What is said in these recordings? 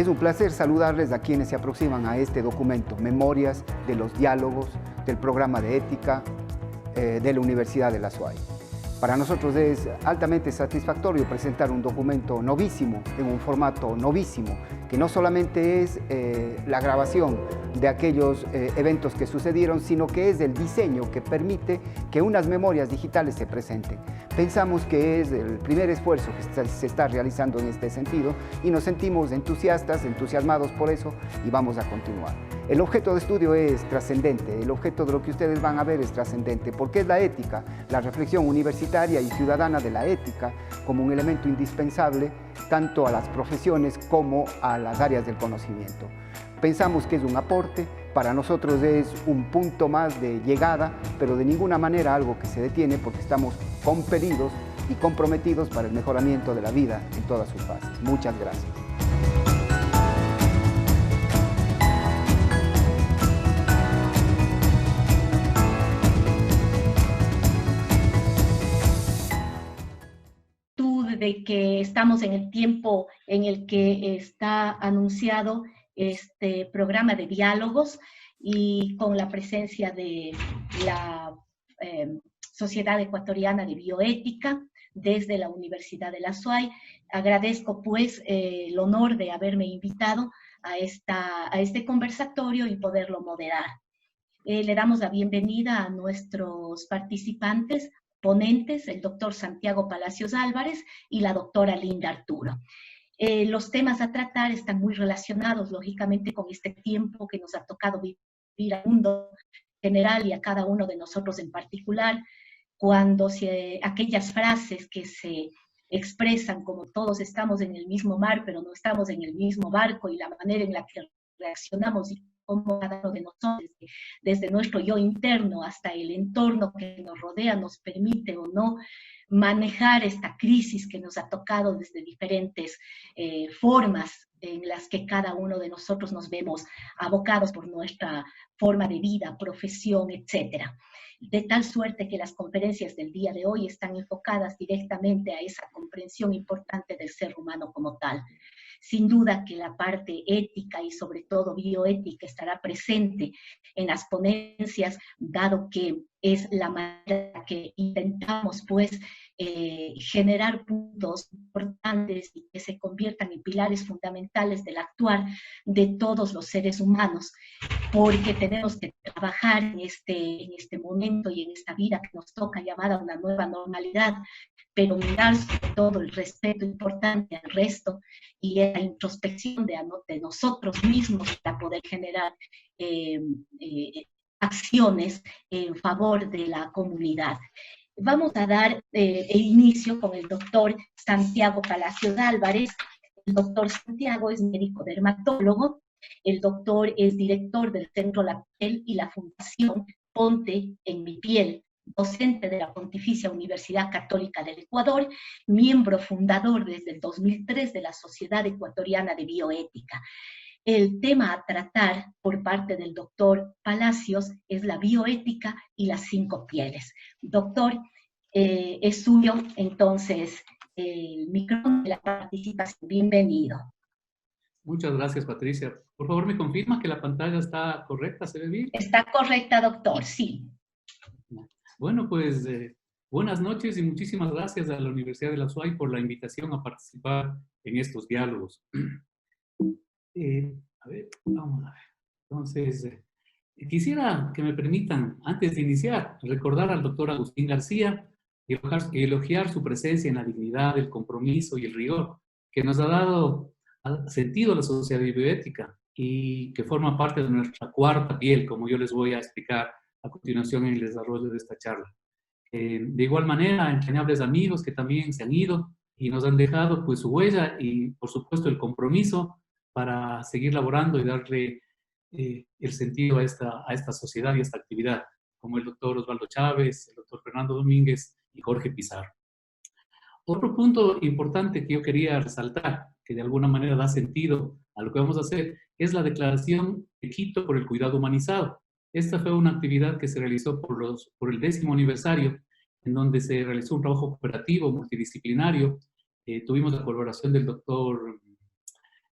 Es un placer saludarles a quienes se aproximan a este documento, Memorias de los Diálogos del Programa de Ética de la Universidad de la SUAY. Para nosotros es altamente satisfactorio presentar un documento novísimo, en un formato novísimo, que no solamente es la grabación de aquellos eventos que sucedieron, sino que es el diseño que permite que unas memorias digitales se presenten. Pensamos que es el primer esfuerzo que se está realizando en este sentido y nos sentimos entusiasmados por eso y vamos a continuar. El objeto de estudio es trascendente, el objeto de lo que ustedes van a ver es trascendente, porque es la ética, la reflexión universitaria y ciudadana de la ética como un elemento indispensable tanto a las profesiones como a las áreas del conocimiento. Pensamos que es un aporte, para nosotros es un punto más de llegada, pero de ninguna manera algo que se detiene porque estamos compelidos y comprometidos para el mejoramiento de la vida en todas sus fases. Muchas gracias. De que estamos en el tiempo en el que está anunciado este programa de diálogos y con la presencia de la Sociedad Ecuatoriana de Bioética desde la Universidad de la SUAY. Agradezco pues el honor de haberme invitado a este conversatorio y poderlo moderar. Le damos la bienvenida a nuestros participantes, ponentes, el doctor Santiago Palacios Álvarez y la doctora Linda Arturo. Los temas a tratar están muy relacionados, lógicamente, con este tiempo que nos ha tocado vivir al mundo general y a cada uno de nosotros en particular, cuando aquellas frases que se expresan como todos estamos en el mismo mar, pero no estamos en el mismo barco, y la manera en la que reaccionamos y cómo cada uno de nosotros, desde nuestro yo interno hasta el entorno que nos rodea, nos permite o no manejar esta crisis que nos ha tocado desde diferentes formas en las que cada uno de nosotros nos vemos abocados por nuestra forma de vida, profesión, etcétera. De tal suerte que las conferencias del día de hoy están enfocadas directamente a esa comprensión importante del ser humano como tal. Sin duda que la parte ética y sobre todo bioética estará presente en las ponencias, dado que es la manera que intentamos pues generar puntos importantes y que se conviertan en pilares fundamentales del actuar de todos los seres humanos, porque tenemos que trabajar en este momento y en esta vida que nos toca llamada una nueva normalidad, pero mirar sobre todo el respeto importante al resto y la introspección de nosotros mismos para poder generar acciones en favor de la comunidad. Vamos a dar inicio con el doctor Santiago Palacios Álvarez. El doctor Santiago es médico dermatólogo, el doctor es director del Centro La Piel y la Fundación Ponte en mi Piel, docente de la Pontificia Universidad Católica del Ecuador, miembro fundador desde el 2003 de la Sociedad Ecuatoriana de Bioética. El tema a tratar por parte del doctor Palacios es la bioética y las 5 pieles. Doctor, es suyo, entonces, el micrófono de la participación. Bienvenido. Muchas gracias, Patricia. Por favor, ¿me confirma que la pantalla está correcta? ¿Se ve bien? Está correcta, doctor, sí. Bueno, pues buenas noches y muchísimas gracias a la Universidad de la SUAY por la invitación a participar en estos diálogos. A ver, vamos a ver. Entonces, quisiera que me permitan, antes de iniciar, recordar al doctor Agustín García y elogiar su presencia en la dignidad, el compromiso y el rigor que nos ha dado sentido a la sociedad bioética y que forma parte de nuestra 4ª piel, como yo les voy a explicar a continuación en el desarrollo de esta charla. De igual manera, entrañables amigos que también se han ido y nos han dejado pues su huella y por supuesto el compromiso para seguir laborando y darle el sentido a esta sociedad y a esta actividad, como el doctor Osvaldo Chávez, el doctor Fernando Domínguez y Jorge Pizarro. Otro punto importante que yo quería resaltar, que de alguna manera da sentido a lo que vamos a hacer, es la Declaración de Quito por el Cuidado Humanizado. Esta fue una actividad que se realizó por el 10º aniversario, en donde se realizó un trabajo cooperativo multidisciplinario. Tuvimos la colaboración del doctor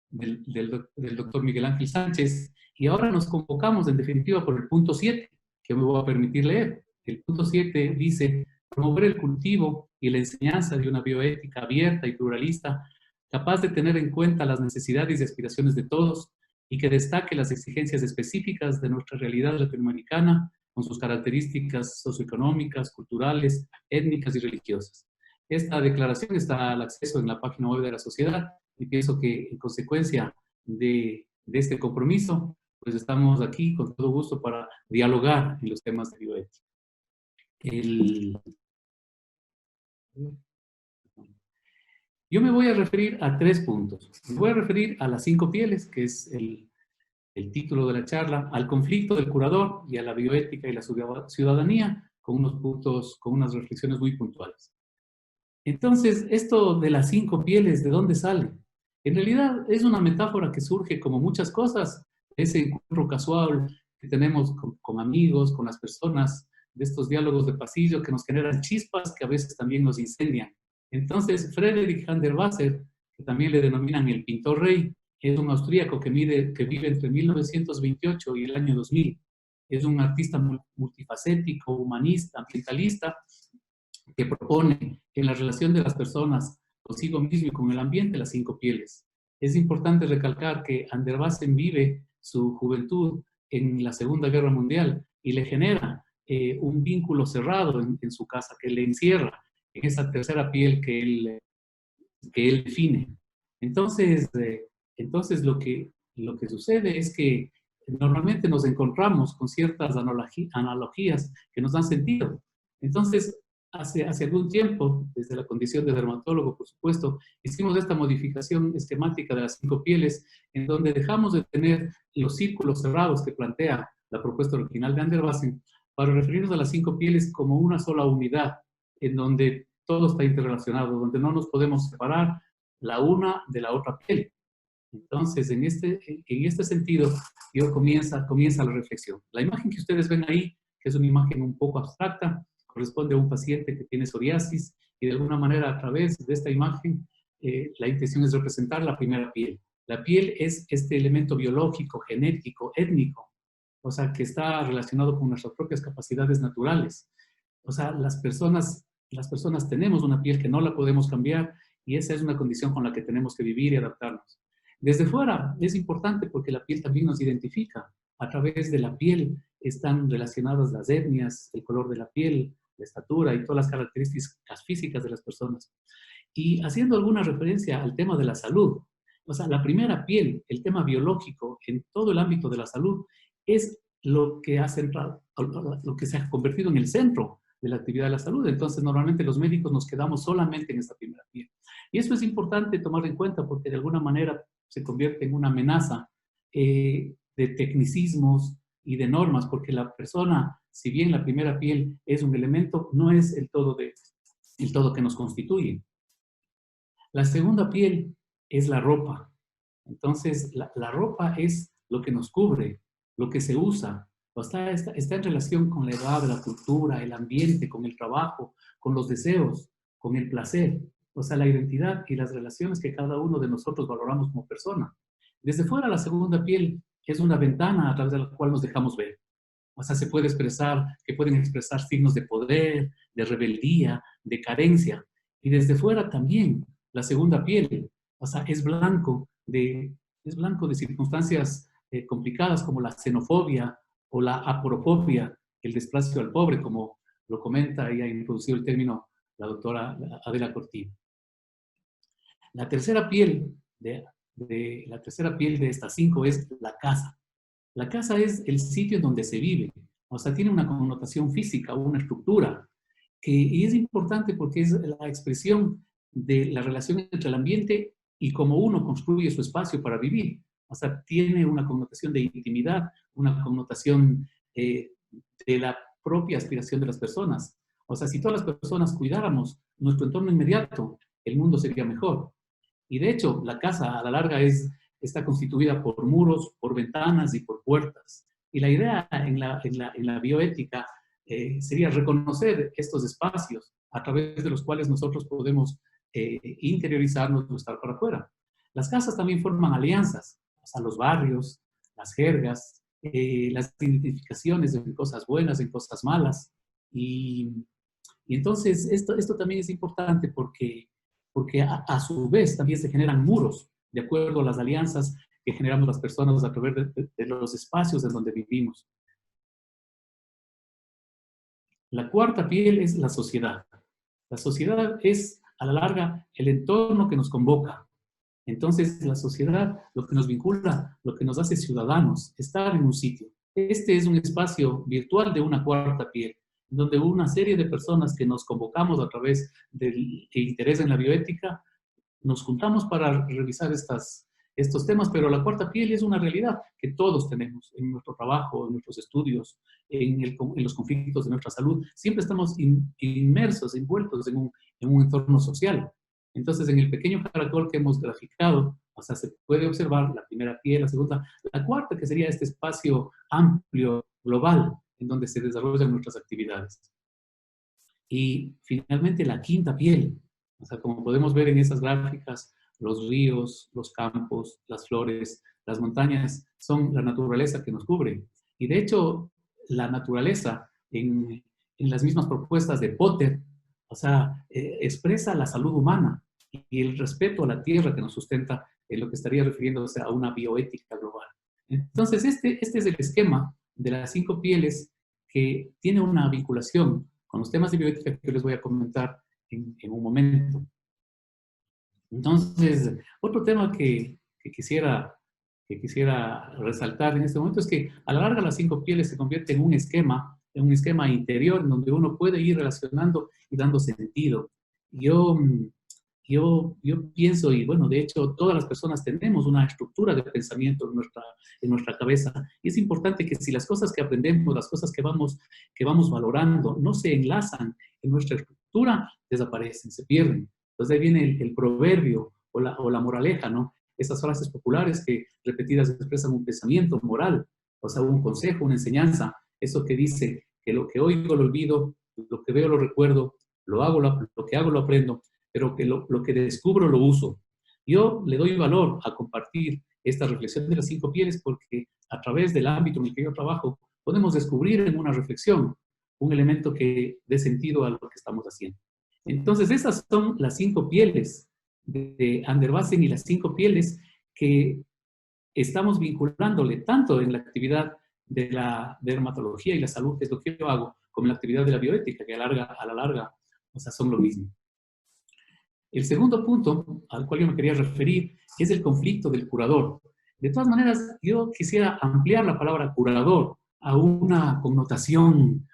del doctor Miguel Ángel Sánchez, y ahora nos convocamos en definitiva por el punto 7, que me voy a permitir leer. El punto 7 dice: promover el cultivo y la enseñanza de una bioética abierta y pluralista, capaz de tener en cuenta las necesidades y aspiraciones de todos, y que destaque las exigencias específicas de nuestra realidad latinoamericana, con sus características socioeconómicas, culturales, étnicas y religiosas. Esta declaración está al acceso en la página web de la sociedad, y pienso que en consecuencia de este compromiso, pues estamos aquí con todo gusto para dialogar en los temas de bioética. Yo me voy a referir a 3 puntos. Me voy a referir a las 5 pieles, que es el título de la charla, al conflicto del curador y a la bioética y la ciudadanía, con unos puntos, con unas reflexiones muy puntuales. Entonces, esto de las 5 pieles, ¿de dónde sale? En realidad es una metáfora que surge, como muchas cosas, ese encuentro casual que tenemos con amigos, con las personas, de estos diálogos de pasillo que nos generan chispas que a veces también nos incendian. Entonces, Friedrich van der Waser, que también le denominan el pintor rey, es un austríaco que vive entre 1928 y el año 2000. Es un artista multifacético, humanista, ambientalista, que propone en la relación de las personas consigo mismo y con el ambiente las 5 pieles. Es importante recalcar que van der Waser vive su juventud en la Segunda Guerra Mundial y le genera un vínculo cerrado en su casa que le encierra en esa tercera piel que él define. Entonces lo que sucede es que normalmente nos encontramos con ciertas analogías que nos dan sentido. Entonces, hace algún tiempo, desde la condición de dermatólogo, por supuesto, hicimos esta modificación esquemática de las 5 pieles, en donde dejamos de tener los círculos cerrados que plantea la propuesta original de van der Waser, para referirnos a las 5 pieles como una sola unidad, en donde todo está interrelacionado, donde no nos podemos separar la una de la otra piel. Entonces, en este sentido, comienza la reflexión. La imagen que ustedes ven ahí, que es una imagen un poco abstracta, corresponde a un paciente que tiene psoriasis, y de alguna manera, a través de esta imagen, la intención es representar la primera piel. La piel es este elemento biológico, genético, étnico, o sea, que está relacionado con nuestras propias capacidades naturales. O sea, las personas tenemos una piel que no la podemos cambiar, y esa es una condición con la que tenemos que vivir y adaptarnos. Desde fuera es importante porque la piel también nos identifica. A través de la piel están relacionadas las etnias, el color de la piel, la estatura y todas las características físicas de las personas. Y haciendo alguna referencia al tema de la salud, o sea, la primera piel, el tema biológico en todo el ámbito de la salud, es lo que se ha convertido en el centro de la actividad de la salud. Entonces, normalmente los médicos nos quedamos solamente en esta primera piel. Y eso es importante tomar en cuenta porque de alguna manera se convierte en una amenaza de tecnicismos y de normas, porque la persona, si bien la primera piel es un elemento, no es el todo que nos constituye. La segunda piel es la ropa. Entonces, la ropa es lo que nos cubre, lo que se usa. Está en relación con la edad, la cultura, el ambiente, con el trabajo, con los deseos, con el placer. O sea, la identidad y las relaciones que cada uno de nosotros valoramos como persona. Desde fuera, la segunda piel es una ventana a través de la cual nos dejamos ver. O sea, pueden expresar signos de poder, de rebeldía, de carencia. Y desde fuera también, la segunda piel, o sea, es blanco de circunstancias complicadas como la xenofobia o la aporofobia, el desprecio al pobre, como lo comenta y ha introducido el término la doctora Adela Cortina. La tercera piel de estas 5 es la casa. La casa es el sitio en donde se vive, o sea, tiene una connotación física, una estructura, y es importante porque es la expresión de la relación entre el ambiente y cómo uno construye su espacio para vivir. O sea, tiene una connotación de intimidad, una connotación de la propia aspiración de las personas. O sea, si todas las personas cuidáramos nuestro entorno inmediato, el mundo sería mejor. Y de hecho, la casa a la larga está constituida por muros, por ventanas y por puertas. Y la idea en la bioética sería reconocer estos espacios a través de los cuales nosotros podemos interiorizarnos o estar para afuera. Las casas también forman alianzas, o sea, los barrios, las jergas, las identificaciones en cosas buenas, en cosas malas. Y entonces esto también es importante porque a su vez también se generan muros de acuerdo a las alianzas que generamos las personas a través de los espacios en donde vivimos. La cuarta piel es la sociedad. La sociedad es, a la larga, el entorno que nos convoca. Entonces, la sociedad, lo que nos vincula, lo que nos hace ciudadanos, estar en un sitio. Este es un espacio virtual de una cuarta piel, donde una serie de personas que nos convocamos a través del interés en la bioética, nos juntamos para revisar estos temas, pero la cuarta piel es una realidad que todos tenemos en nuestro trabajo, en nuestros estudios, en los conflictos de nuestra salud. Siempre estamos inmersos, envueltos en un entorno social. Entonces, en el pequeño caracol que hemos graficado, o sea, se puede observar la primera piel, la segunda, la cuarta, que sería este espacio amplio, global, en donde se desarrollan nuestras actividades. Y finalmente la quinta piel, o sea, como podemos ver en esas gráficas, los ríos, los campos, las flores, las montañas, son la naturaleza que nos cubre. Y de hecho, la naturaleza, en las mismas propuestas de Potter, o sea, expresa la salud humana y el respeto a la tierra que nos sustenta, en lo que estaría refiriéndose a una bioética global. Entonces, este es el esquema de las 5 pieles que tiene una vinculación con los temas de bioética que les voy a comentar en un momento. Entonces, otro tema que quisiera resaltar en este momento es que a la larga las 5 pieles se convierten en un esquema interior en donde uno puede ir relacionando y dando sentido. Yo pienso, y bueno, de hecho todas las personas tenemos una estructura de pensamiento en nuestra cabeza, y es importante que si las cosas que aprendemos, las cosas que vamos valorando, no se enlazan en nuestra estructura, desaparecen, se pierden. Entonces ahí viene el proverbio o la moraleja, ¿no? Esas frases populares que repetidas expresan un pensamiento moral, o sea, un consejo, una enseñanza, eso que dice que lo que oigo lo olvido, lo que veo lo recuerdo, lo que hago lo aprendo, pero que lo que descubro lo uso. Yo le doy valor a compartir esta reflexión de las 5 pieles porque a través del ámbito en el que yo trabajo podemos descubrir en una reflexión un elemento que dé sentido a lo que estamos haciendo. Entonces, esas son las 5 pieles de Anderbassen y las 5 pieles que estamos vinculándole tanto en la actividad de la dermatología y la salud, que es lo que yo hago, como en la actividad de la bioética, que a la larga, o sea, son lo mismo. El segundo punto al cual yo me quería referir es el conflicto del curador. De todas maneras, yo quisiera ampliar la palabra curador a una connotación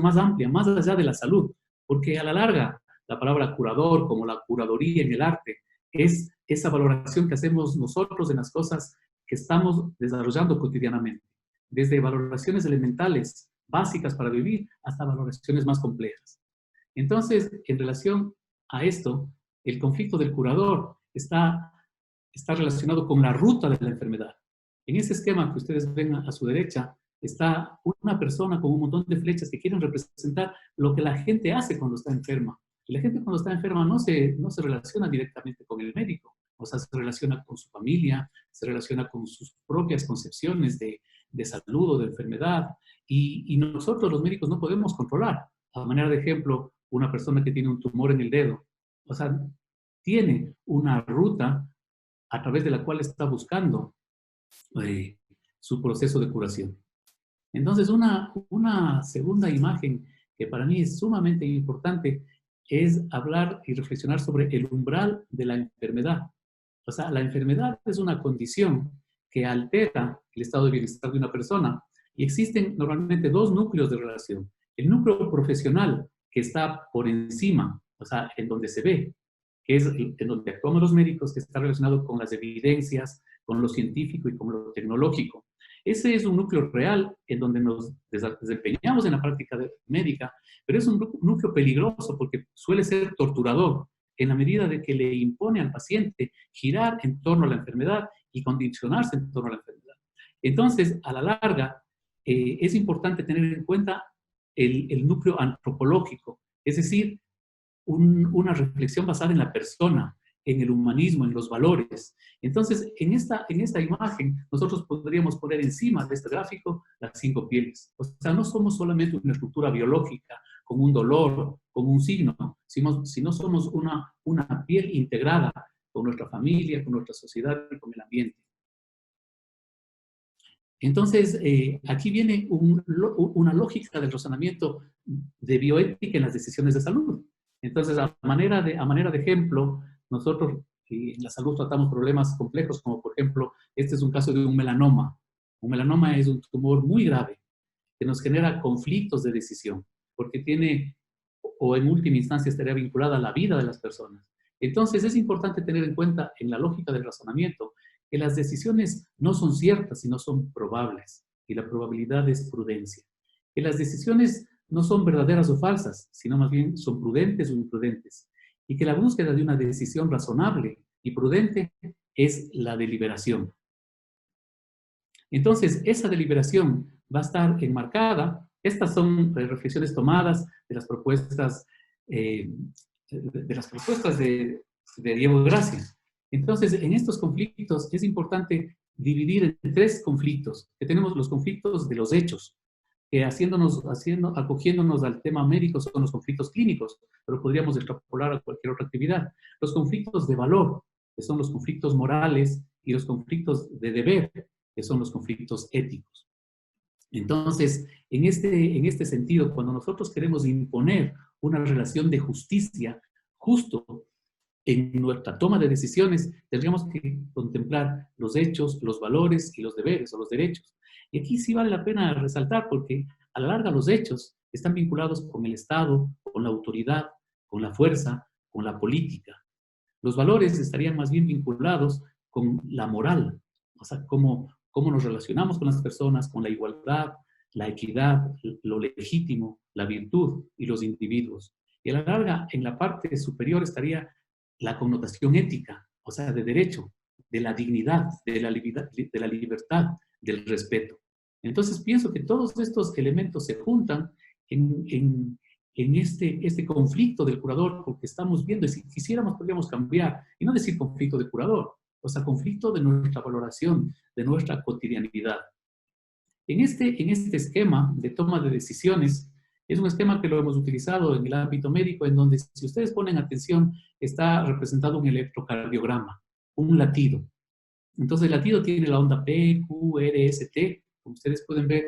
más amplia, más allá de la salud, porque a la larga la palabra curador, como la curaduría en el arte, es esa valoración que hacemos nosotros en las cosas que estamos desarrollando cotidianamente, desde valoraciones elementales, básicas para vivir, hasta valoraciones más complejas. Entonces, en relación a esto, el conflicto del curador está relacionado con la ruta de la enfermedad. En ese esquema que ustedes ven a su derecha, está una persona con un montón de flechas que quieren representar lo que la gente hace cuando está enferma. Y la gente cuando está enferma no se relaciona directamente con el médico, o sea, se relaciona con su familia, se relaciona con sus propias concepciones de salud o de enfermedad, y nosotros los médicos no podemos controlar. A manera de ejemplo, una persona que tiene un tumor en el dedo, o sea, tiene una ruta a través de la cual está buscando su proceso de curación. Entonces, una segunda imagen que para mí es sumamente importante es hablar y reflexionar sobre el umbral de la enfermedad. O sea, la enfermedad es una condición que altera el estado de bienestar de una persona y existen normalmente 2 núcleos de relación. El núcleo profesional, que está por encima, o sea, en donde se ve, que es en donde actuamos los médicos, que está relacionado con las evidencias, con lo científico y con lo tecnológico. Ese es un núcleo real en donde nos desempeñamos en la práctica médica, pero es un núcleo peligroso porque suele ser torturador en la medida de que le impone al paciente girar en torno a la enfermedad y condicionarse en torno a la enfermedad. Entonces, a la larga, es importante tener en cuenta el núcleo antropológico, es decir, una reflexión basada en la persona, en el humanismo, en los valores. Entonces, en esta imagen, nosotros podríamos poner encima de este gráfico las 5 pieles. O sea, no somos solamente una estructura biológica, con un dolor, con un signo, sino somos una piel integrada con nuestra familia, con nuestra sociedad y con el ambiente. Entonces, aquí viene una lógica del razonamiento de bioética en las decisiones de salud. Entonces, a manera de ejemplo, nosotros en la salud tratamos problemas complejos, como por ejemplo, este es un caso de un melanoma. Un melanoma es un tumor muy grave que nos genera conflictos de decisión, porque tiene, o en última instancia estaría vinculada a la vida de las personas. Entonces, es importante tener en cuenta en la lógica del razonamiento que las decisiones no son ciertas, sino son probables, y la probabilidad es prudencia. Que las decisiones no son verdaderas o falsas, sino más bien son prudentes o imprudentes. Y que la búsqueda de una decisión razonable y prudente es la deliberación. Entonces, esa deliberación va a estar enmarcada. Estas son reflexiones tomadas de las propuestas de Diego Gracia. Entonces, en estos conflictos es importante dividir en 3 conflictos, que tenemos los conflictos de los hechos, que acogiéndonos al tema médico son los conflictos clínicos, pero podríamos extrapolar a cualquier otra actividad. Los conflictos de valor, que son los conflictos morales, y los conflictos de deber, que son los conflictos éticos. Entonces, en este sentido, cuando nosotros queremos imponer una relación de justicia, justo en nuestra toma de decisiones, tendríamos que contemplar los hechos, los valores y los deberes o los derechos. Y aquí sí vale la pena resaltar, porque a la larga los hechos están vinculados con el Estado, con la autoridad, con la fuerza, con la política. Los valores estarían más bien vinculados con la moral, o sea, cómo nos relacionamos con las personas, con la igualdad, la equidad, lo legítimo, la virtud y los individuos. Y a la larga, en la parte superior estaría la connotación ética, o sea, de derecho, de la dignidad, de la libertad, del respeto. Entonces pienso que todos estos elementos se juntan en este conflicto del curador, porque estamos viendo, y si quisiéramos podríamos cambiar, y no decir conflicto de curador, o sea, conflicto de nuestra valoración, de nuestra cotidianidad. En este esquema de toma de decisiones, es un esquema que lo hemos utilizado en el ámbito médico, en donde, si ustedes ponen atención, está representado un electrocardiograma, un latido. Entonces, el latido tiene la onda P, Q, R, S, T, como ustedes pueden ver,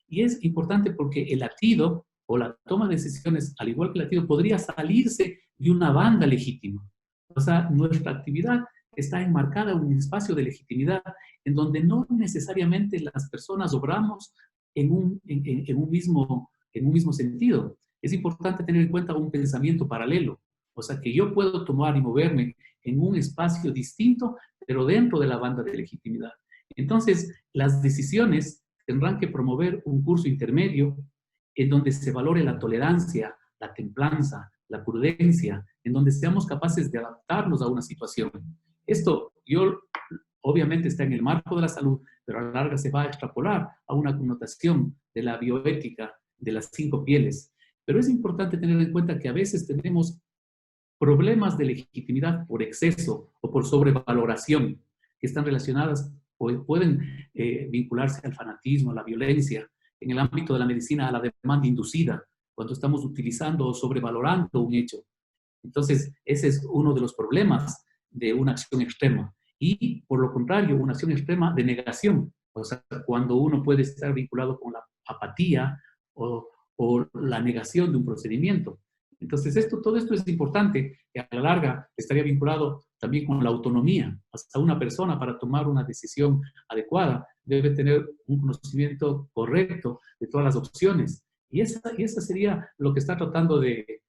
y es importante porque el latido, o la toma de decisiones, al igual que el latido, podría salirse de una banda legítima. O sea, nuestra actividad está enmarcada en un espacio de legitimidad en donde no necesariamente las personas obramos en un mismo sentido. Es importante tener en cuenta un pensamiento paralelo, o sea, que yo puedo tomar y moverme en un espacio distinto, pero dentro de la banda de legitimidad. Entonces, las decisiones tendrán que promover un curso intermedio en donde se valore la tolerancia, la templanza, la prudencia, en donde seamos capaces de adaptarnos a una situación. Esto, obviamente está en el marco de la salud, pero a la larga se va a extrapolar a una connotación de la bioética de las 5 pieles. Pero es importante tener en cuenta que a veces tenemos problemas de legitimidad por exceso o por sobrevaloración, que están relacionadas o pueden vincularse al fanatismo, a la violencia, en el ámbito de la medicina, a la demanda inducida, cuando estamos utilizando o sobrevalorando un hecho. Entonces, ese es uno de los problemas de una acción extrema. Y, por lo contrario, una acción extrema de negación, o sea, cuando uno puede estar vinculado con la apatía o la negación de un procedimiento. Entonces, todo esto es importante, que a la larga estaría vinculado también con la autonomía. Hasta una persona, para tomar una decisión adecuada, debe tener un conocimiento correcto de todas las opciones. Y esa sería lo que está tratando de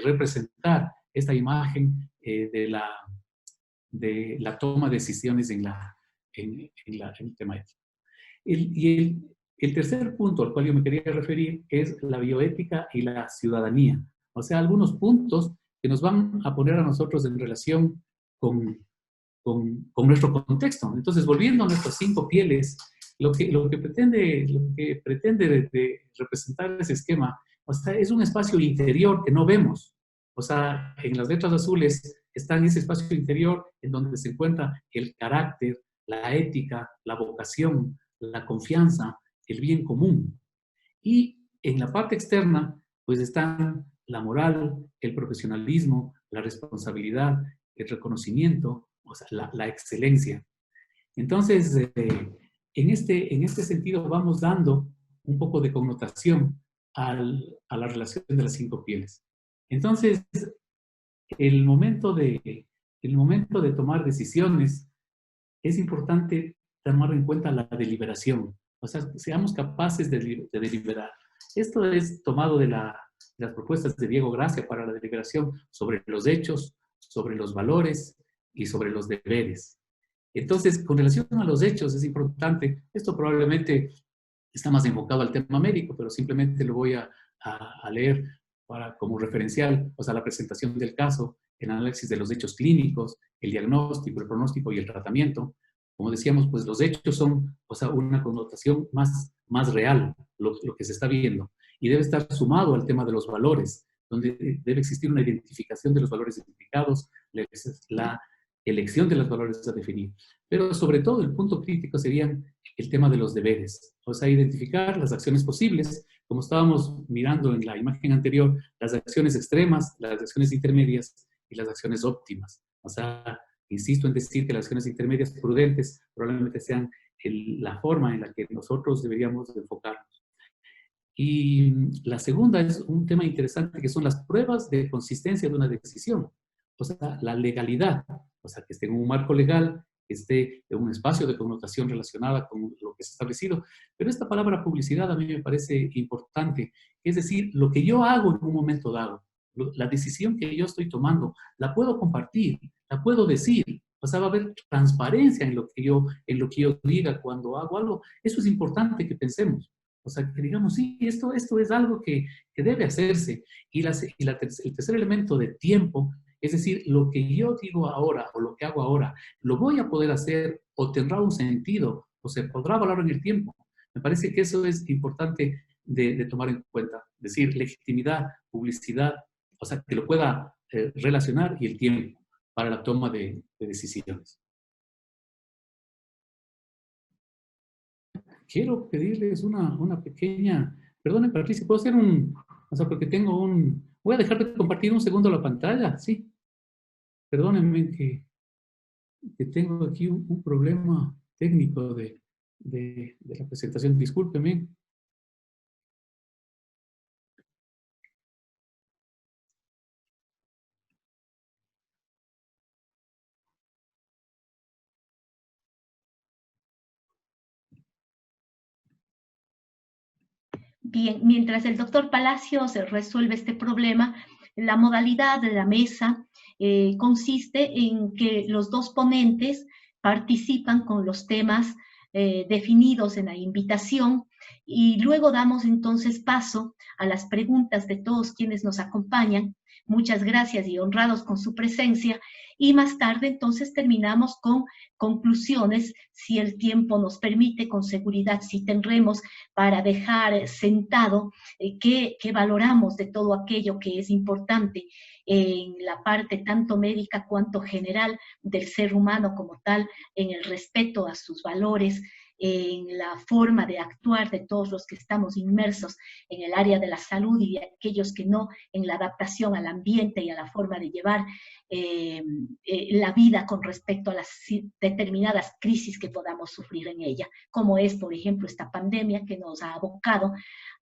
representar esta imagen de la toma de decisiones en el tema ético. El tercer punto al cual yo me quería referir es la bioética y la ciudadanía. O sea, algunos puntos que nos van a poner a nosotros en relación con nuestro contexto. Entonces, volviendo a nuestras 5 pieles, lo que pretende representar ese esquema, o sea, es un espacio interior que no vemos, O sea, en las letras azules está en ese espacio interior en donde se encuentra el carácter, la ética, la vocación, la confianza, el bien común. Y en la parte externa, pues están la moral, el profesionalismo, la responsabilidad, el reconocimiento, o sea, la excelencia. Entonces, en este sentido vamos dando un poco de connotación a la relación de las 5 pieles. Entonces, el momento de tomar decisiones es importante tomar en cuenta la deliberación. O sea, seamos capaces de deliberar. Esto es tomado de las propuestas de Diego Gracia para la deliberación sobre los hechos, sobre los valores y sobre los deberes. Entonces, con relación a los hechos, es importante, esto probablemente está más enfocado al tema médico, pero simplemente lo voy a leer como referencial, o sea, la presentación del caso, el análisis de los hechos clínicos, el diagnóstico, el pronóstico y el tratamiento. Como decíamos, pues los hechos son, o sea, una connotación más real, lo que se está viendo, y debe estar sumado al tema de los valores, donde debe existir una identificación de los valores identificados, la elección de los valores a definir. Pero sobre todo el punto crítico sería el tema de los deberes, o sea, identificar las acciones posibles, como estábamos mirando en la imagen anterior, las acciones extremas, las acciones intermedias y las acciones óptimas. O sea, insisto en decir que las acciones intermedias prudentes probablemente sean la forma en la que nosotros deberíamos enfocarnos. Y la segunda es un tema interesante que son las pruebas de consistencia de una decisión. O sea, la legalidad, o sea, que esté en un marco legal, que esté en un espacio de connotación relacionada con lo que es establecido. Pero esta palabra publicidad a mí me parece importante, es decir, lo que yo hago en un momento dado, la decisión que yo estoy tomando, la puedo compartir, la puedo decir, o sea, va a haber transparencia en lo que yo diga cuando hago algo. Eso es importante que pensemos. O sea, que digamos, sí, esto es algo que debe hacerse. Y el tercer elemento de tiempo, es decir, lo que yo digo ahora o lo que hago ahora, ¿lo voy a poder hacer o tendrá un sentido o se podrá valorar en el tiempo? Me parece que eso es importante de tomar en cuenta. Es decir, legitimidad, publicidad, o sea, que lo pueda relacionar y el tiempo para la toma de decisiones. Quiero pedirles una pequeña, perdone Patricia, ¿puedo hacer o sea, porque voy a dejar de compartir un segundo la pantalla, sí, perdónenme que tengo aquí un problema técnico de la presentación, discúlpenme. Bien, mientras el doctor Palacios resuelve este problema, la modalidad de la mesa consiste en que los dos ponentes participan con los temas definidos en la invitación y luego damos entonces paso a las preguntas de todos quienes nos acompañan. Muchas gracias y honrados con su presencia. Y más tarde entonces terminamos con conclusiones, si el tiempo nos permite, con seguridad, si tendremos para dejar sentado qué valoramos de todo aquello que es importante en la parte tanto médica cuanto general del ser humano como tal, en el respeto a sus valores, en la forma de actuar de todos los que estamos inmersos en el área de la salud y de aquellos que no, en la adaptación al ambiente y a la forma de llevar la vida con respecto a las determinadas crisis que podamos sufrir en ella, como es, por ejemplo, esta pandemia que nos ha abocado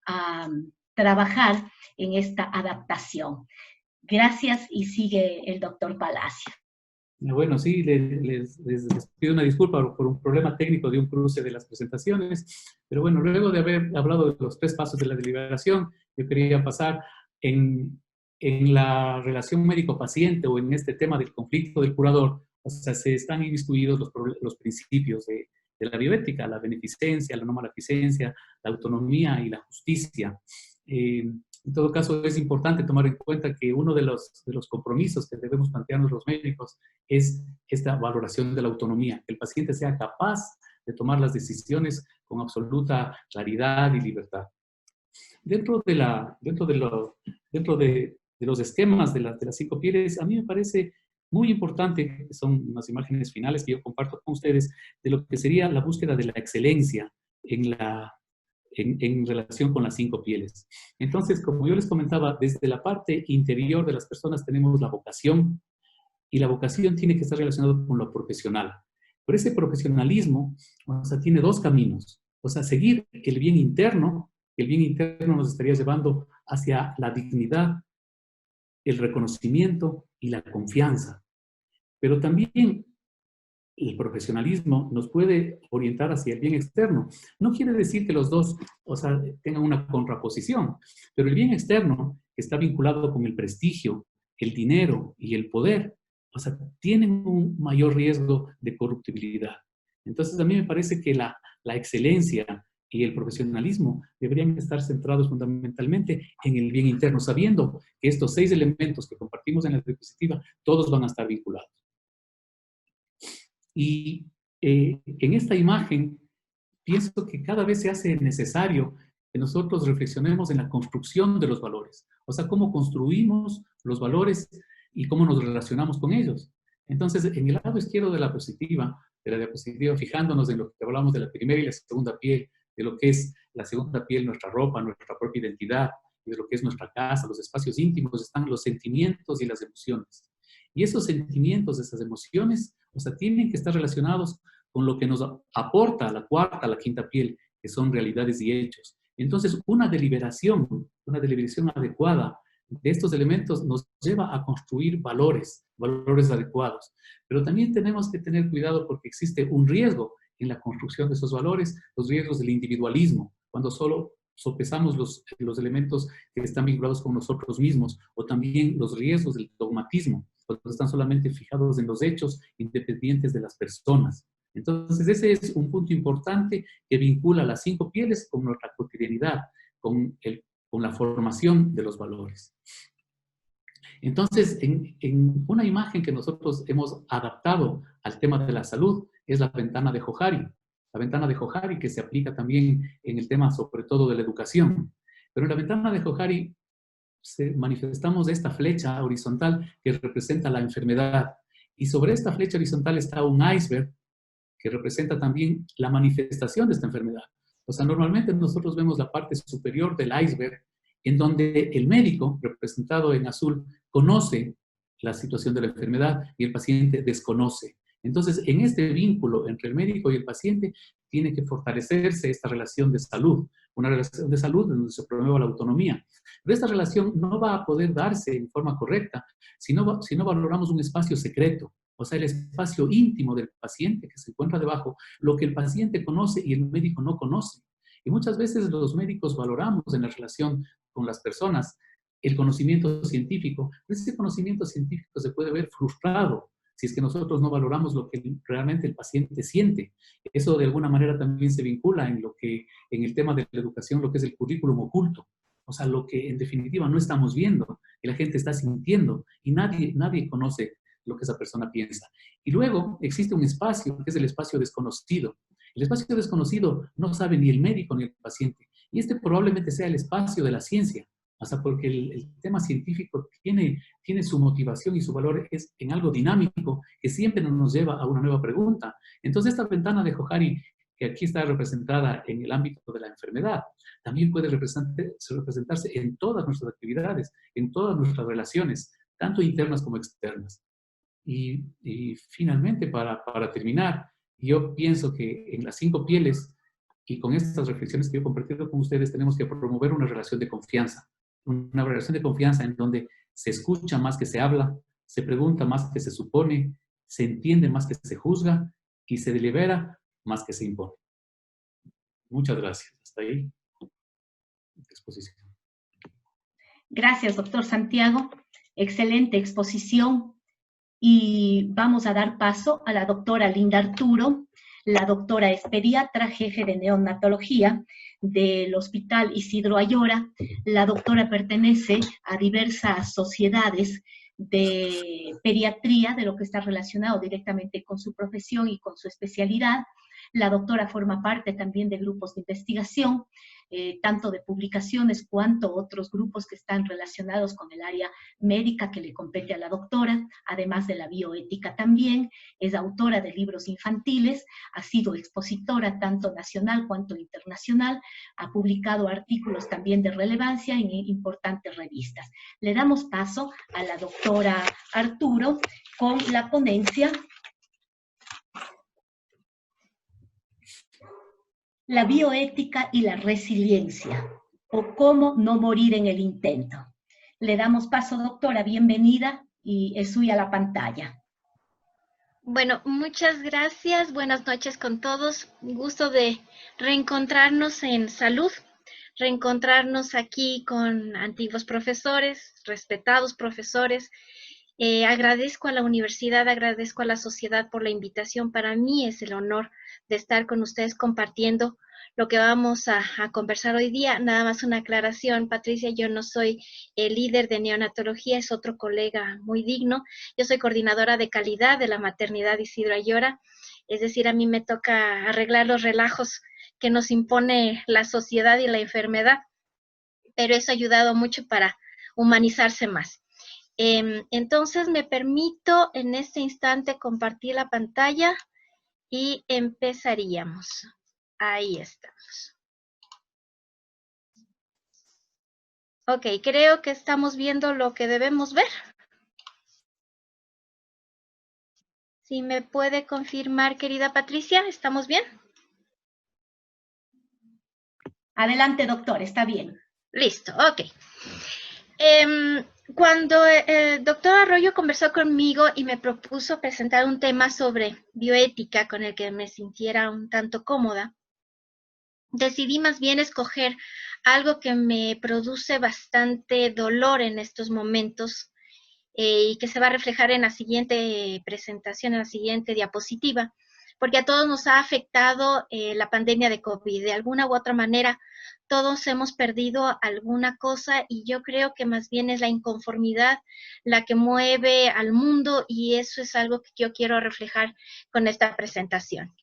a trabajar en esta adaptación. Gracias y sigue el doctor Palacio. Bueno, sí, les pido una disculpa por un problema técnico de un cruce de las presentaciones, pero bueno, luego de haber hablado de los 3 pasos de la deliberación, yo quería pasar en la relación médico-paciente o en este tema del conflicto del curador. O sea, se están inmiscuidos los principios de la bioética, la beneficencia, la no maleficencia, la autonomía y la justicia. En todo caso, es importante tomar en cuenta que uno de los compromisos que debemos plantearnos los médicos es esta valoración de la autonomía, que el paciente sea capaz de tomar las decisiones con absoluta claridad y libertad. Dentro de los esquemas de las 5 pieles, a mí me parece muy importante, son unas imágenes finales que yo comparto con ustedes, de lo que sería la búsqueda de la excelencia en relación con las 5 pieles. Entonces, como yo les comentaba, desde la parte interior de las personas tenemos la vocación, y la vocación tiene que estar relacionada con lo profesional. Pero ese profesionalismo, o sea, tiene 2 caminos. O sea, seguir el bien interno nos estaría llevando hacia la dignidad, el reconocimiento y la confianza. Pero también el profesionalismo nos puede orientar hacia el bien externo. No quiere decir que los dos, o sea, tengan una contraposición, pero el bien externo, que está vinculado con el prestigio, el dinero y el poder, o sea, tienen un mayor riesgo de corruptibilidad. Entonces, a mí me parece que la excelencia y el profesionalismo deberían estar centrados fundamentalmente en el bien interno, sabiendo que estos 6 elementos que compartimos en la diapositiva, todos van a estar vinculados. Y en esta imagen, pienso que cada vez se hace necesario que nosotros reflexionemos en la construcción de los valores. O sea, cómo construimos los valores y cómo nos relacionamos con ellos. Entonces, en el lado izquierdo de la diapositiva, fijándonos en lo que hablamos de la primera y la segunda piel, de lo que es la segunda piel, nuestra ropa, nuestra propia identidad, y de lo que es nuestra casa, los espacios íntimos, están los sentimientos y las emociones. Y esos sentimientos, esas emociones, o sea, tienen que estar relacionados con lo que nos aporta la cuarta, la quinta piel, que son realidades y hechos. Entonces, una deliberación adecuada de estos elementos nos lleva a construir valores adecuados. Pero también tenemos que tener cuidado porque existe un riesgo en la construcción de esos valores, los riesgos del individualismo, cuando solo sopesamos los elementos que están vinculados con nosotros mismos, o también los riesgos del dogmatismo, cuando están solamente fijados en los hechos independientes de las personas. Entonces, ese es un punto importante que vincula las 5 pieles con nuestra cotidianidad, con la formación de los valores. Entonces, en una imagen que nosotros hemos adaptado al tema de la salud es la ventana de Johari. La ventana de Johari que se aplica también en el tema, sobre todo, de la educación. Pero en la ventana de Johari manifestamos esta flecha horizontal que representa la enfermedad. Y sobre esta flecha horizontal está un iceberg que representa también la manifestación de esta enfermedad. O sea, normalmente nosotros vemos la parte superior del iceberg, en donde el médico, representado en azul, conoce la situación de la enfermedad y el paciente desconoce. Entonces, en este vínculo entre el médico y el paciente, tiene que fortalecerse esta relación de salud, una relación de salud donde se promueva la autonomía. Pero esta relación no va a poder darse en forma correcta si no valoramos un espacio secreto, o sea, el espacio íntimo del paciente que se encuentra debajo, lo que el paciente conoce y el médico no conoce. Y muchas veces los médicos valoramos en la relación con las personas el conocimiento científico, pero ese conocimiento científico se puede ver frustrado si es que nosotros no valoramos lo que realmente el paciente siente. Eso de alguna manera también se vincula en el tema de la educación, lo que es el currículum oculto. O sea, lo que en definitiva no estamos viendo, que la gente está sintiendo y nadie conoce lo que esa persona piensa. Y luego existe un espacio que es el espacio desconocido. El espacio desconocido no sabe ni el médico ni el paciente. Y este probablemente sea el espacio de la ciencia. O sea, porque el tema científico tiene su motivación y su valor es en algo dinámico que siempre nos lleva a una nueva pregunta. Entonces, esta ventana de Johari, que aquí está representada en el ámbito de la enfermedad, también puede representarse en todas nuestras actividades, en todas nuestras relaciones, tanto internas como externas. Y finalmente, para terminar, yo pienso que en las 5 pieles y con estas reflexiones que yo he compartido con ustedes, tenemos que promover una relación de confianza en donde se escucha más que se habla, se pregunta más que se supone, se entiende más que se juzga y se delibera más que se impone. Muchas gracias. Hasta ahí. Exposición. Gracias, doctor Santiago. Excelente exposición. Y vamos a dar paso a la doctora Linda Arturo. La doctora es pediatra, jefe de neonatología del Hospital Isidro Ayora. La doctora pertenece a diversas sociedades de pediatría, de lo que está relacionado directamente con su profesión y con su especialidad. La doctora forma parte también de grupos de investigación, tanto de publicaciones cuanto otros grupos que están relacionados con el área médica que le compete a la doctora, además de la bioética también. Es autora de libros infantiles, ha sido expositora tanto nacional cuanto internacional, ha publicado artículos también de relevancia en importantes revistas. Le damos paso a la doctora Arturo con la ponencia La bioética y la resiliencia, o cómo no morir en el intento. Le damos paso, doctora, bienvenida, y es suya la pantalla. Bueno, muchas gracias, buenas noches con todos. Un gusto de reencontrarnos en salud, reencontrarnos aquí con antiguos profesores, respetados profesores. Agradezco a la universidad, agradezco a la sociedad por la invitación. Para mí es el honor de estar con ustedes compartiendo lo que vamos a conversar hoy día. Nada más una aclaración, Patricia, yo no soy el líder de neonatología, es otro colega muy digno. Yo soy coordinadora de calidad de la maternidad Isidro Ayora, es decir, a mí me toca arreglar los relajos que nos impone la sociedad y la enfermedad, pero eso ha ayudado mucho para humanizarse más. Entonces me permito en este instante compartir la pantalla y empezaríamos. Ahí estamos. Ok, creo que estamos viendo lo que debemos ver. Si me puede confirmar, querida Patricia, ¿estamos bien? Adelante, doctor, está bien. Listo, ok. Cuando el doctor Arroyo conversó conmigo y me propuso presentar un tema sobre bioética con el que me sintiera un tanto cómoda, decidí más bien escoger algo que me produce bastante dolor en estos momentos y que se va a reflejar en la siguiente presentación, en la siguiente diapositiva, porque a todos nos ha afectado la pandemia de COVID. De alguna u otra manera, todos hemos perdido alguna cosa y yo creo que más bien es la inconformidad la que mueve al mundo y eso es algo que yo quiero reflejar con esta presentación.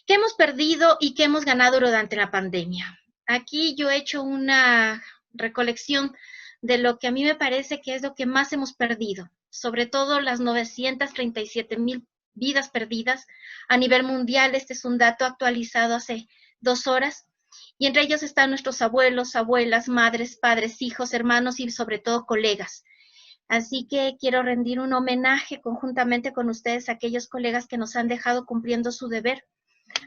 ¿Qué hemos perdido y qué hemos ganado durante la pandemia? Aquí yo he hecho una recolección de lo que a mí me parece que es lo que más hemos perdido, sobre todo las 937,000 vidas perdidas a nivel mundial. Este es un dato actualizado hace 2 horas, y entre ellos están nuestros abuelos, abuelas, madres, padres, hijos, hermanos y sobre todo colegas. Así que quiero rendir un homenaje conjuntamente con ustedes a aquellos colegas que nos han dejado cumpliendo su deber,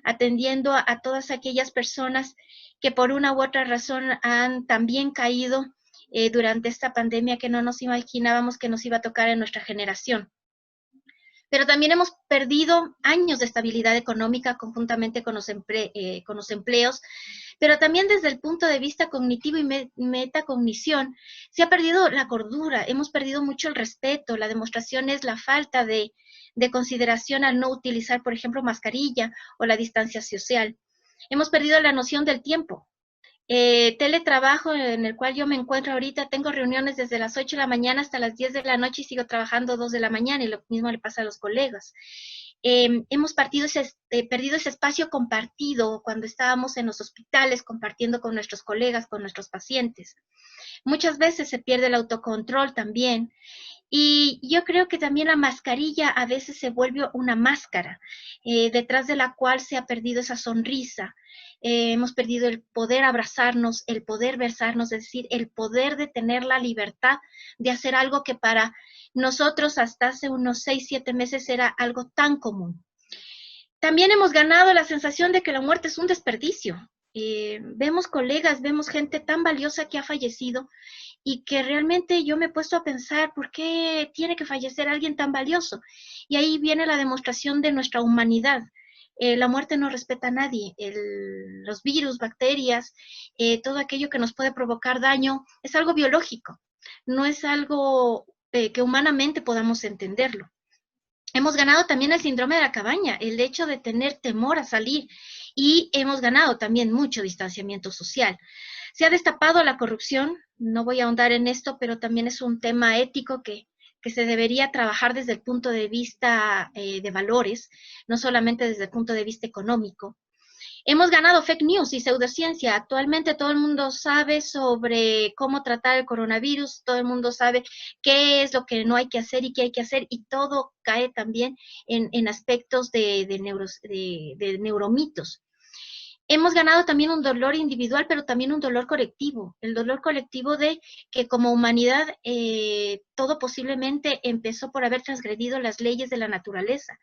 atendiendo a todas aquellas personas que por una u otra razón han también caído durante esta pandemia que no nos imaginábamos que nos iba a tocar en nuestra generación. Pero también hemos perdido años de estabilidad económica conjuntamente con los empleos, pero también desde el punto de vista cognitivo y metacognición se ha perdido la cordura, hemos perdido mucho el respeto. La demostración es la falta de consideración al no utilizar, por ejemplo, mascarilla o la distancia social. Hemos perdido la noción del tiempo. Teletrabajo en el cual yo me encuentro ahorita, tengo reuniones desde las 8 de la mañana hasta las 10 de la noche y sigo trabajando 2 de la mañana y lo mismo le pasa a los colegas. Hemos perdido ese espacio compartido cuando estábamos en los hospitales compartiendo con nuestros colegas, con nuestros pacientes. Muchas veces se pierde el autocontrol también. Y yo creo que también la mascarilla a veces se vuelve una máscara, detrás de la cual se ha perdido esa sonrisa. Hemos perdido el poder abrazarnos, el poder besarnos, es decir, el poder de tener la libertad de hacer algo que para nosotros hasta hace unos 6, 7 meses era algo tan común. También hemos ganado la sensación de que la muerte es un desperdicio. Vemos colegas, vemos gente tan valiosa que ha fallecido y que realmente yo me he puesto a pensar, ¿por qué tiene que fallecer alguien tan valioso? Y ahí viene la demostración de nuestra humanidad. La muerte no respeta a nadie. Los virus, bacterias, todo aquello que nos puede provocar daño, es algo biológico, no es algo que humanamente podamos entenderlo. Hemos ganado también el síndrome de la cabaña, el hecho de tener temor a salir, y hemos ganado también mucho distanciamiento social. Se ha destapado la corrupción, no voy a ahondar en esto, pero también es un tema ético que que se debería trabajar desde el punto de vista de valores, no solamente desde el punto de vista económico. Hemos ganado fake news y pseudociencia. Actualmente todo el mundo sabe sobre cómo tratar el coronavirus, todo el mundo sabe qué es lo que no hay que hacer y qué hay que hacer, y todo cae también en aspectos de neuromitos. Hemos ganado también un dolor individual, pero también un dolor colectivo. El dolor colectivo de que como humanidad todo posiblemente empezó por haber transgredido las leyes de la naturaleza.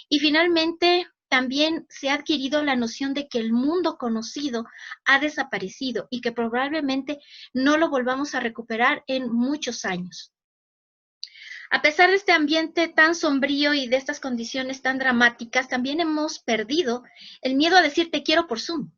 Y finalmente también se ha adquirido la noción de que el mundo conocido ha desaparecido y que probablemente no lo volvamos a recuperar en muchos años. A pesar de este ambiente tan sombrío y de estas condiciones tan dramáticas, también hemos perdido el miedo a decir te quiero por Zoom.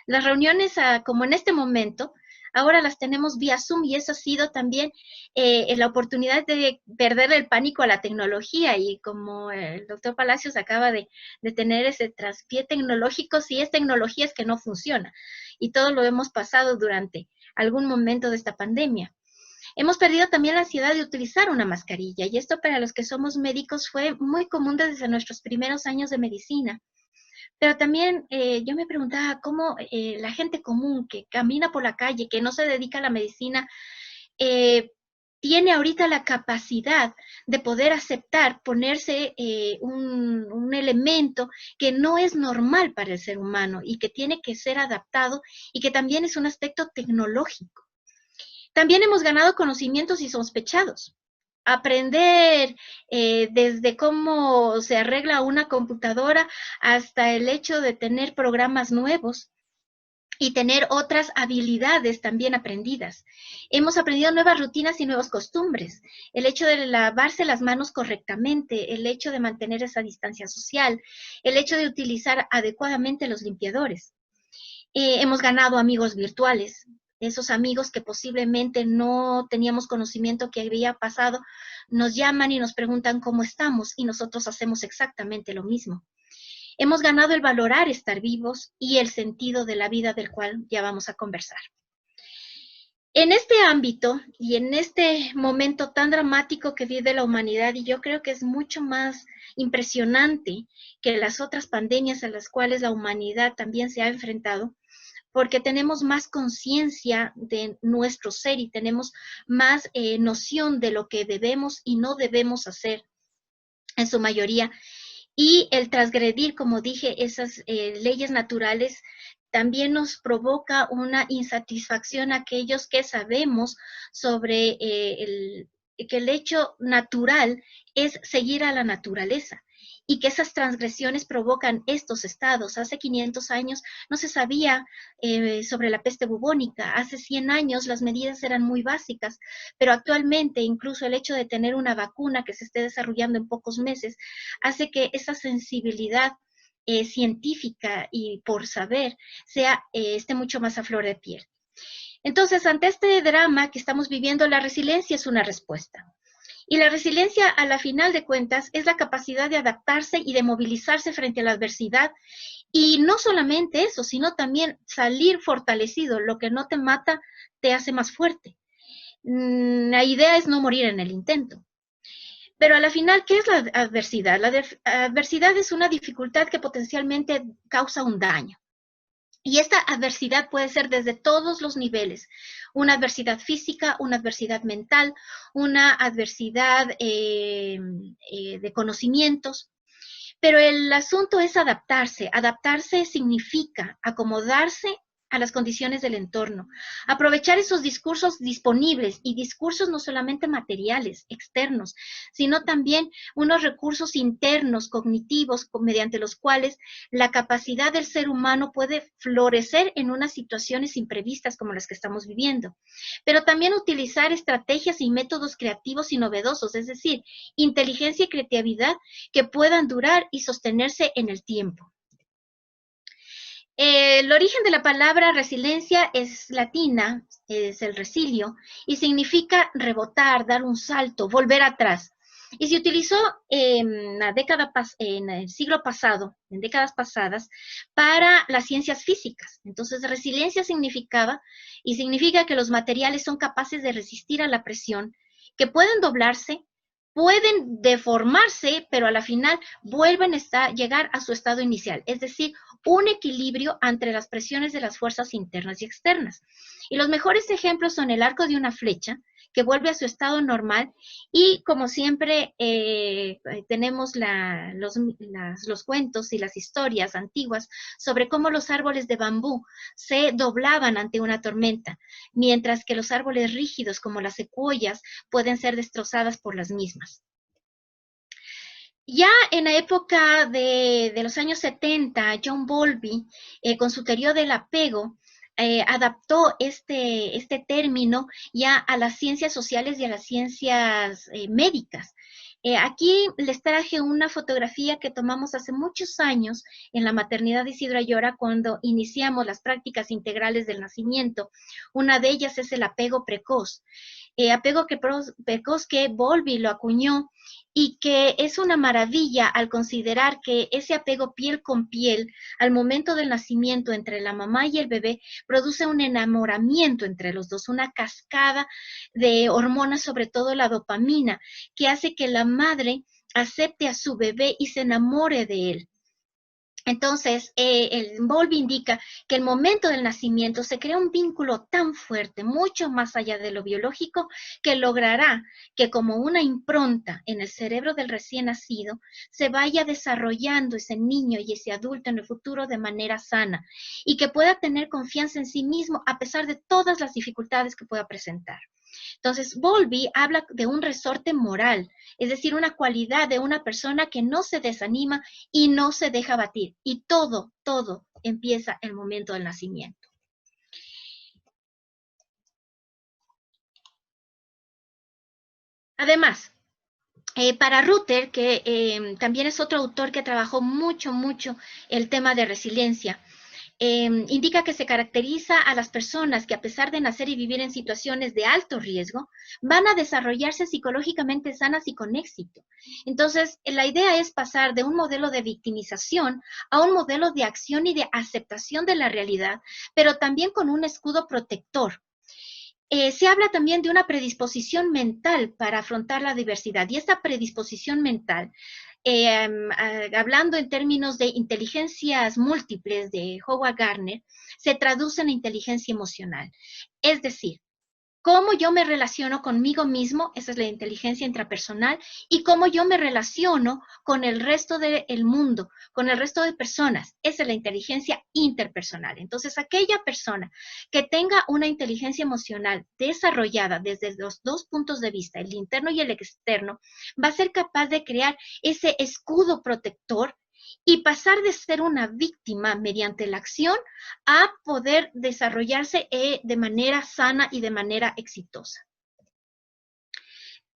Las reuniones, como en este momento, ahora las tenemos vía Zoom, y eso ha sido también la oportunidad de perder el pánico a la tecnología. Y como el doctor Palacios acaba de tener ese traspié tecnológico, si es tecnología es que no funciona. Y todo lo hemos pasado durante algún momento de esta pandemia. Hemos perdido también la ansiedad de utilizar una mascarilla, y esto para los que somos médicos fue muy común desde nuestros primeros años de medicina. Pero también yo me preguntaba cómo la gente común que camina por la calle, que no se dedica a la medicina, tiene ahorita la capacidad de poder aceptar, ponerse un elemento que no es normal para el ser humano y que tiene que ser adaptado, y que también es un aspecto tecnológico. También hemos ganado conocimientos insospechados. Aprender desde cómo se arregla una computadora hasta el hecho de tener programas nuevos y tener otras habilidades también aprendidas. Hemos aprendido nuevas rutinas y nuevas costumbres. El hecho de lavarse las manos correctamente, el hecho de mantener esa distancia social, el hecho de utilizar adecuadamente los limpiadores. Hemos ganado amigos virtuales. Esos amigos que posiblemente no teníamos conocimiento que había pasado, nos llaman y nos preguntan cómo estamos, y nosotros hacemos exactamente lo mismo. Hemos ganado el valorar estar vivos y el sentido de la vida, del cual ya vamos a conversar. En este ámbito y en este momento tan dramático que vive la humanidad, y yo creo que es mucho más impresionante que las otras pandemias a las cuales la humanidad también se ha enfrentado, porque tenemos más conciencia de nuestro ser y tenemos más noción de lo que debemos y no debemos hacer en su mayoría. Y el transgredir, como dije, esas leyes naturales también nos provoca una insatisfacción a aquellos que sabemos sobre que el hecho natural es seguir a la naturaleza, y que esas transgresiones provocan estos estados. Hace 500 años no se sabía sobre la peste bubónica, hace 100 años las medidas eran muy básicas, pero actualmente incluso el hecho de tener una vacuna que se esté desarrollando en pocos meses hace que esa sensibilidad científica y por saber esté mucho más a flor de piel. Entonces, ante este drama que estamos viviendo, la resiliencia es una respuesta. Y la resiliencia, a la final de cuentas, es la capacidad de adaptarse y de movilizarse frente a la adversidad. Y no solamente eso, sino también salir fortalecido. Lo que no te mata te hace más fuerte. La idea es no morir en el intento. Pero a la final, ¿qué es la adversidad? La adversidad es una dificultad que potencialmente causa un daño. Y esta adversidad puede ser desde todos los niveles: una adversidad física, una adversidad mental, una adversidad de conocimientos. Pero el asunto es adaptarse. Adaptarse significa acomodarse a las condiciones del entorno, aprovechar esos discursos disponibles, y discursos no solamente materiales, externos, sino también unos recursos internos, cognitivos, mediante los cuales la capacidad del ser humano puede florecer en unas situaciones imprevistas como las que estamos viviendo. Pero también utilizar estrategias y métodos creativos y novedosos, es decir, inteligencia y creatividad que puedan durar y sostenerse en el tiempo. El origen de la palabra resiliencia es latina, es el resilio, y significa rebotar, dar un salto, volver atrás. Y se utilizó en el siglo pasado, en décadas pasadas, para las ciencias físicas. Entonces, resiliencia significa que los materiales son capaces de resistir a la presión, que pueden doblarse, pueden deformarse, pero a la final vuelven a llegar a su estado inicial, es decir, un equilibrio entre las presiones de las fuerzas internas y externas. Y los mejores ejemplos son el arco de una flecha, que vuelve a su estado normal, y como siempre tenemos los cuentos y las historias antiguas sobre cómo los árboles de bambú se doblaban ante una tormenta, mientras que los árboles rígidos como las secuoyas pueden ser destrozadas por las mismas. Ya en la época de los años 70, John Bowlby, con su teoría del apego, adaptó este término ya a las ciencias sociales y a las ciencias médicas. Aquí les traje una fotografía que tomamos hace muchos años en la maternidad de Isidro Ayora cuando iniciamos las prácticas integrales del nacimiento. Una de ellas es el apego precoz. Apego precoz que Bowlby lo acuñó y que es una maravilla al considerar que ese apego piel con piel al momento del nacimiento entre la mamá y el bebé produce un enamoramiento entre los dos, una cascada de hormonas, sobre todo la dopamina, que hace que la madre acepte a su bebé y se enamore de él. Entonces, el Bowlby indica que el momento del nacimiento se crea un vínculo tan fuerte, mucho más allá de lo biológico, que logrará que como una impronta en el cerebro del recién nacido, se vaya desarrollando ese niño y ese adulto en el futuro de manera sana y que pueda tener confianza en sí mismo a pesar de todas las dificultades que pueda presentar. Entonces, Bowlby habla de un resorte moral, es decir, una cualidad de una persona que no se desanima y no se deja batir. Y todo empieza en el momento del nacimiento. Además, para Ruther, que también es otro autor que trabajó mucho el tema de resiliencia, indica que se caracteriza a las personas que a pesar de nacer y vivir en situaciones de alto riesgo, van a desarrollarse psicológicamente sanas y con éxito. Entonces, la idea es pasar de un modelo de victimización a un modelo de acción y de aceptación de la realidad, pero también con un escudo protector. Se habla también de una predisposición mental para afrontar la diversidad, y esta predisposición mental, hablando en términos de inteligencias múltiples de Howard Gardner, se traduce en inteligencia emocional. Es decir, cómo yo me relaciono conmigo mismo, esa es la inteligencia intrapersonal, y cómo yo me relaciono con el resto del mundo, con el resto de personas, esa es la inteligencia interpersonal. Entonces, aquella persona que tenga una inteligencia emocional desarrollada desde los dos puntos de vista, el interno y el externo, va a ser capaz de crear ese escudo protector y pasar de ser una víctima mediante la acción a poder desarrollarse de manera sana y de manera exitosa.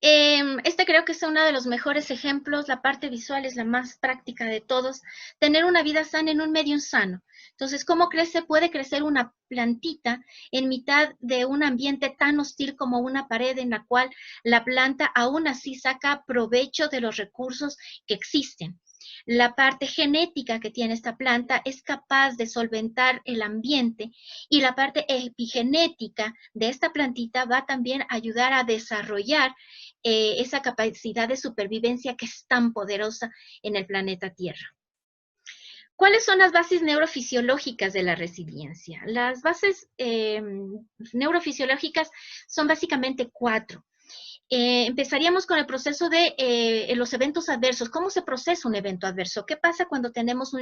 Este creo que es uno de los mejores ejemplos. La parte visual es la más práctica de todos. Tener una vida sana en un medio sano. Entonces, ¿cómo crece? Puede crecer una plantita en mitad de un ambiente tan hostil como una pared en la cual la planta aún así saca provecho de los recursos que existen. La parte genética que tiene esta planta es capaz de solventar el ambiente, y la parte epigenética de esta plantita va también a ayudar a desarrollar esa capacidad de supervivencia que es tan poderosa en el planeta Tierra. ¿Cuáles son las bases neurofisiológicas de la resiliencia? Las bases neurofisiológicas son básicamente 4. Empezaríamos con el proceso de los eventos adversos. ¿Cómo se procesa un evento adverso? ¿Qué pasa cuando tenemos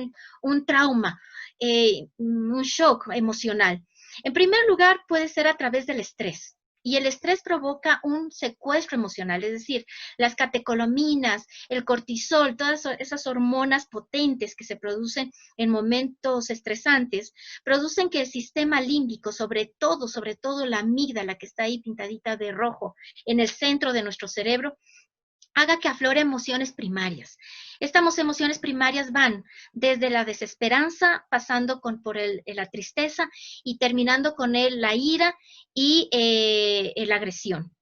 un trauma, un shock emocional? En primer lugar, puede ser a través del estrés. Y el estrés provoca un secuestro emocional, es decir, las catecolaminas, el cortisol, todas esas hormonas potentes que se producen en momentos estresantes, producen que el sistema límbico, sobre todo la amígdala que está ahí pintadita de rojo en el centro de nuestro cerebro, haga que aflore emociones primarias. Estas emociones primarias van desde la desesperanza, pasando por la tristeza y terminando con la ira y la agresión.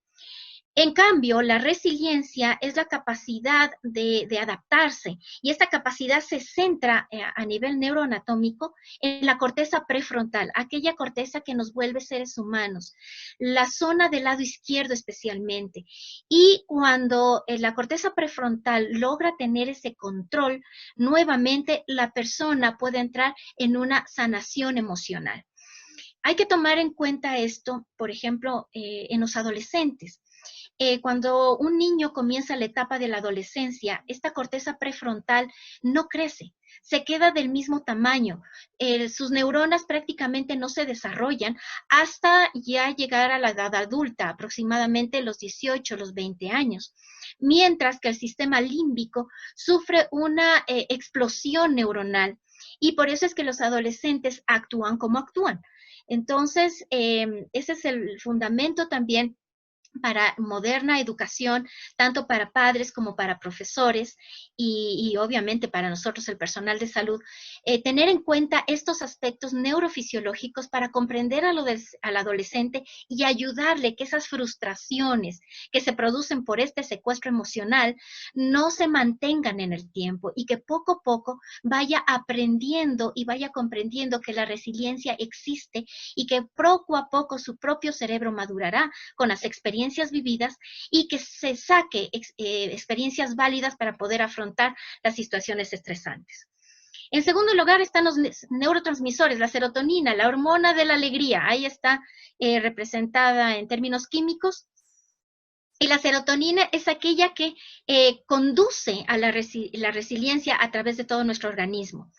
En cambio, la resiliencia es la capacidad de adaptarse, y esta capacidad se centra a nivel neuroanatómico en la corteza prefrontal, aquella corteza que nos vuelve seres humanos, la zona del lado izquierdo especialmente. Y cuando la corteza prefrontal logra tener ese control, nuevamente la persona puede entrar en una sanación emocional. Hay que tomar en cuenta esto, por ejemplo, en los adolescentes. Cuando un niño comienza la etapa de la adolescencia, esta corteza prefrontal no crece, se queda del mismo tamaño. Sus neuronas prácticamente no se desarrollan hasta ya llegar a la edad adulta, aproximadamente los 18, los 20 años. Mientras que el sistema límbico sufre una explosión neuronal, y por eso es que los adolescentes actúan como actúan. Entonces, ese es el fundamento también para moderna educación, tanto para padres como para profesores y obviamente para nosotros, el personal de salud, tener en cuenta estos aspectos neurofisiológicos para comprender al adolescente y ayudarle que esas frustraciones que se producen por este secuestro emocional no se mantengan en el tiempo, y que poco a poco vaya aprendiendo y vaya comprendiendo que la resiliencia existe y que poco a poco su propio cerebro madurará con las experiencias vividas, y que se saque experiencias válidas para poder afrontar las situaciones estresantes. En segundo lugar están los neurotransmisores, la serotonina, la hormona de la alegría. Ahí está representada en términos químicos. Y la serotonina es aquella que conduce a la resiliencia a través de todo nuestro organismo.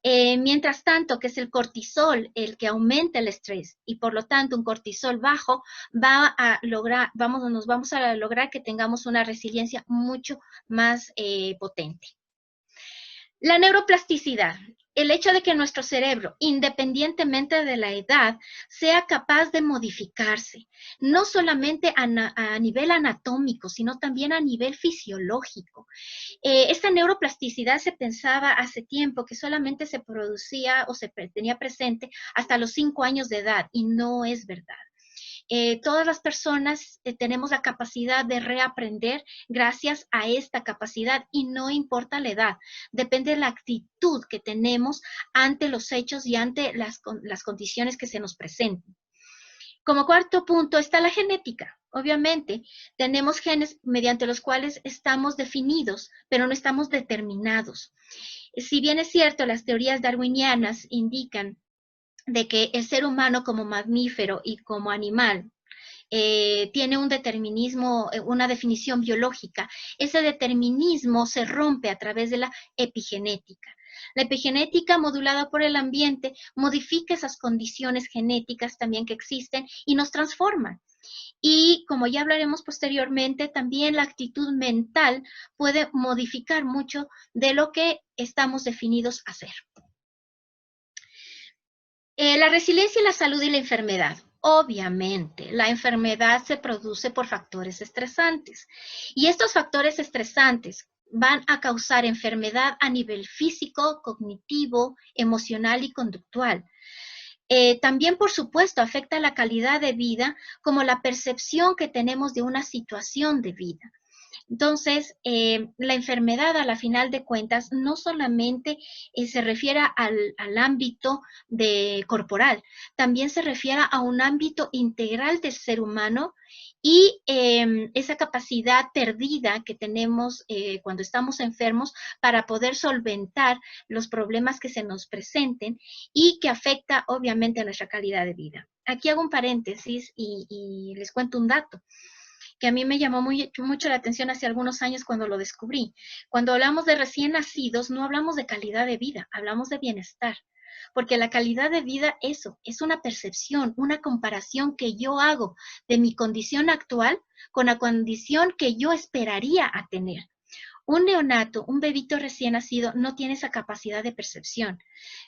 Mientras tanto, que es el cortisol el que aumenta el estrés, y por lo tanto un cortisol bajo nos vamos a lograr que tengamos una resiliencia mucho más potente. La neuroplasticidad, el hecho de que nuestro cerebro, independientemente de la edad, sea capaz de modificarse, no solamente a nivel anatómico, sino también a nivel fisiológico. Esta neuroplasticidad se pensaba hace tiempo que solamente se producía o se tenía presente hasta los 5 años de edad, y no es verdad. Todas las personas tenemos la capacidad de reaprender gracias a esta capacidad, y no importa la edad, depende de la actitud que tenemos ante los hechos y ante las condiciones que se nos presenten. Como cuarto punto está la genética. Obviamente, tenemos genes mediante los cuales estamos definidos, pero no estamos determinados. Si bien es cierto, las teorías darwinianas indican de que el ser humano como mamífero y como animal tiene un determinismo, una definición biológica, ese determinismo se rompe a través de la epigenética. La epigenética, modulada por el ambiente, modifica esas condiciones genéticas también que existen y nos transforman. Y como ya hablaremos posteriormente, también la actitud mental puede modificar mucho de lo que estamos definidos a ser. La resiliencia y la salud y la enfermedad. Obviamente, la enfermedad se produce por factores estresantes, y estos factores estresantes van a causar enfermedad a nivel físico, cognitivo, emocional y conductual. También, por supuesto, afecta la calidad de vida, como la percepción que tenemos de una situación de vida. Entonces, la enfermedad, a la final de cuentas, no solamente se refiere al ámbito corporal, también se refiere a un ámbito integral del ser humano, y esa capacidad perdida que tenemos cuando estamos enfermos para poder solventar los problemas que se nos presenten, y que afecta obviamente a nuestra calidad de vida. Aquí hago un paréntesis y les cuento un dato que a mí me llamó mucho la atención hace algunos años cuando lo descubrí. Cuando hablamos de recién nacidos, no hablamos de calidad de vida, hablamos de bienestar. Porque la calidad de vida, eso, es una percepción, una comparación que yo hago de mi condición actual con la condición que yo esperaría a tener. Un neonato, un bebito recién nacido, no tiene esa capacidad de percepción.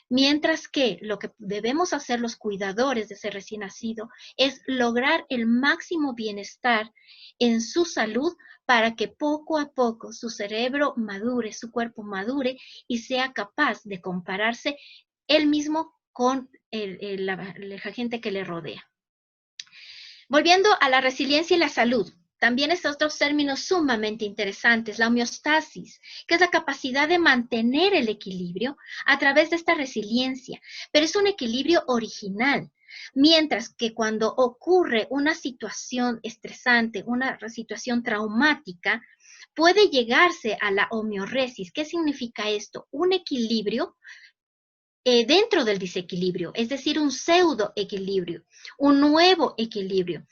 Mientras que lo que debemos hacer los cuidadores de ese recién nacido es lograr el máximo bienestar en su salud, para que poco a poco su cerebro madure, su cuerpo madure, y sea capaz de compararse él mismo con la gente que le rodea. Volviendo a la resiliencia y la salud. También estos otros términos sumamente interesantes, la homeostasis, que es la capacidad de mantener el equilibrio a través de esta resiliencia, pero es un equilibrio original. Mientras que cuando ocurre una situación estresante, una situación traumática, puede llegarse a la homeoresis. ¿Qué significa esto? Un equilibrio dentro del desequilibrio, es decir, un pseudo equilibrio, un nuevo equilibrio.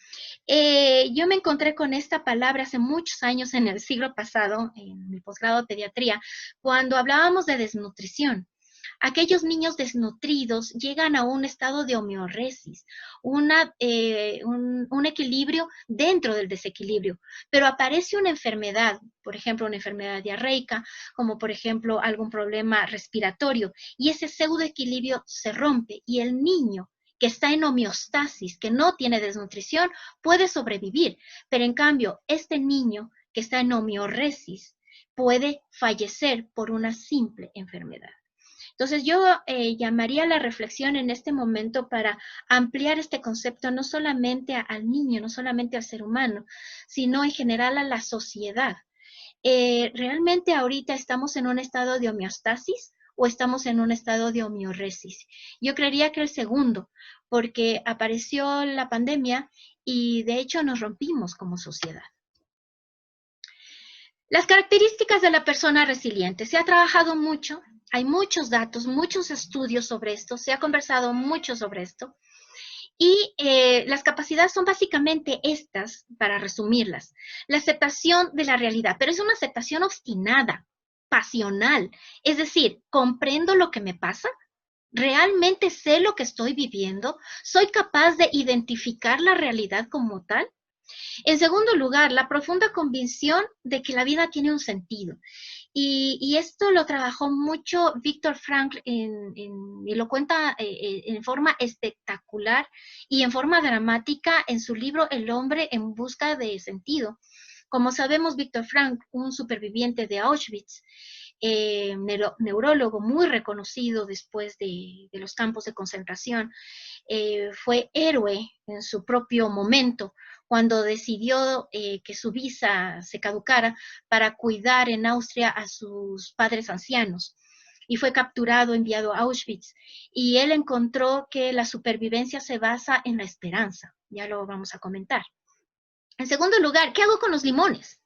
Yo me encontré con esta palabra hace muchos años en el siglo pasado, en mi posgrado de pediatría, cuando hablábamos de desnutrición. Aquellos niños desnutridos llegan a un estado de homeoresis, un equilibrio dentro del desequilibrio, pero aparece una enfermedad, por ejemplo, una enfermedad diarreica, como por ejemplo algún problema respiratorio, y ese pseudoequilibrio se rompe y el niño que está en homeostasis, que no tiene desnutrición, puede sobrevivir, pero en cambio, este niño que está en homeoresis puede fallecer por una simple enfermedad. Entonces yo llamaría a la reflexión en este momento para ampliar este concepto no solamente al niño, no solamente al ser humano, sino en general a la sociedad. ¿Realmente ahorita estamos en un estado de homeostasis o estamos en un estado de homeoresis? Yo creería que el segundo, porque apareció la pandemia y de hecho nos rompimos como sociedad. Las características de la persona resiliente. Se ha trabajado mucho, hay muchos datos, muchos estudios sobre esto, se ha conversado mucho sobre esto. Y las capacidades son básicamente estas, para resumirlas. La aceptación de la realidad, pero es una aceptación obstinada, pasional. Es decir, comprendo lo que me pasa, realmente sé lo que estoy viviendo, soy capaz de identificar la realidad como tal. En segundo lugar, la profunda convicción de que la vida tiene un sentido. Y esto lo trabajó mucho Viktor Frankl y lo cuenta en forma espectacular y en forma dramática en su libro El hombre en busca de sentido. Como sabemos, Viktor Frankl, un superviviente de Auschwitz, neurólogo muy reconocido después de los campos de concentración, fue héroe en su propio momento cuando decidió que su visa se caducara para cuidar en Austria a sus padres ancianos. Y fue capturado, enviado a Auschwitz. Y él encontró que la supervivencia se basa en la esperanza. Ya lo vamos a comentar. En segundo lugar, ¿qué hago con los limones?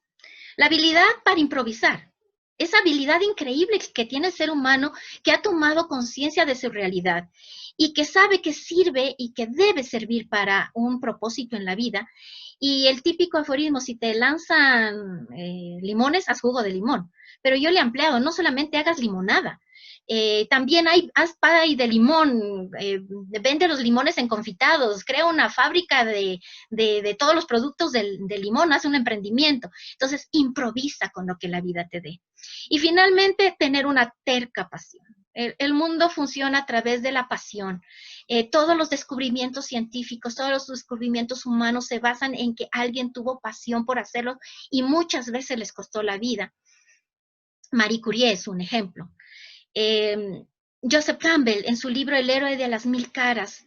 La habilidad para improvisar. Esa habilidad increíble que tiene el ser humano que ha tomado conciencia de su realidad y que sabe que sirve y que debe servir para un propósito en la vida. Y el típico aforismo, si te lanzan limones, haz jugo de limón. Pero yo le he ampliado, no solamente hagas limonada. También haz pay de limón, vende los limones en confitados, crea una fábrica de todos los productos del limón, haz un emprendimiento. Entonces, improvisa con lo que la vida te dé. Y finalmente, tener una terca pasión. El mundo funciona a través de la pasión. Todos los descubrimientos científicos, todos los descubrimientos humanos se basan en que alguien tuvo pasión por hacerlo y muchas veces les costó la vida. Marie Curie es un ejemplo. Joseph Campbell, en su libro El héroe de las mil caras,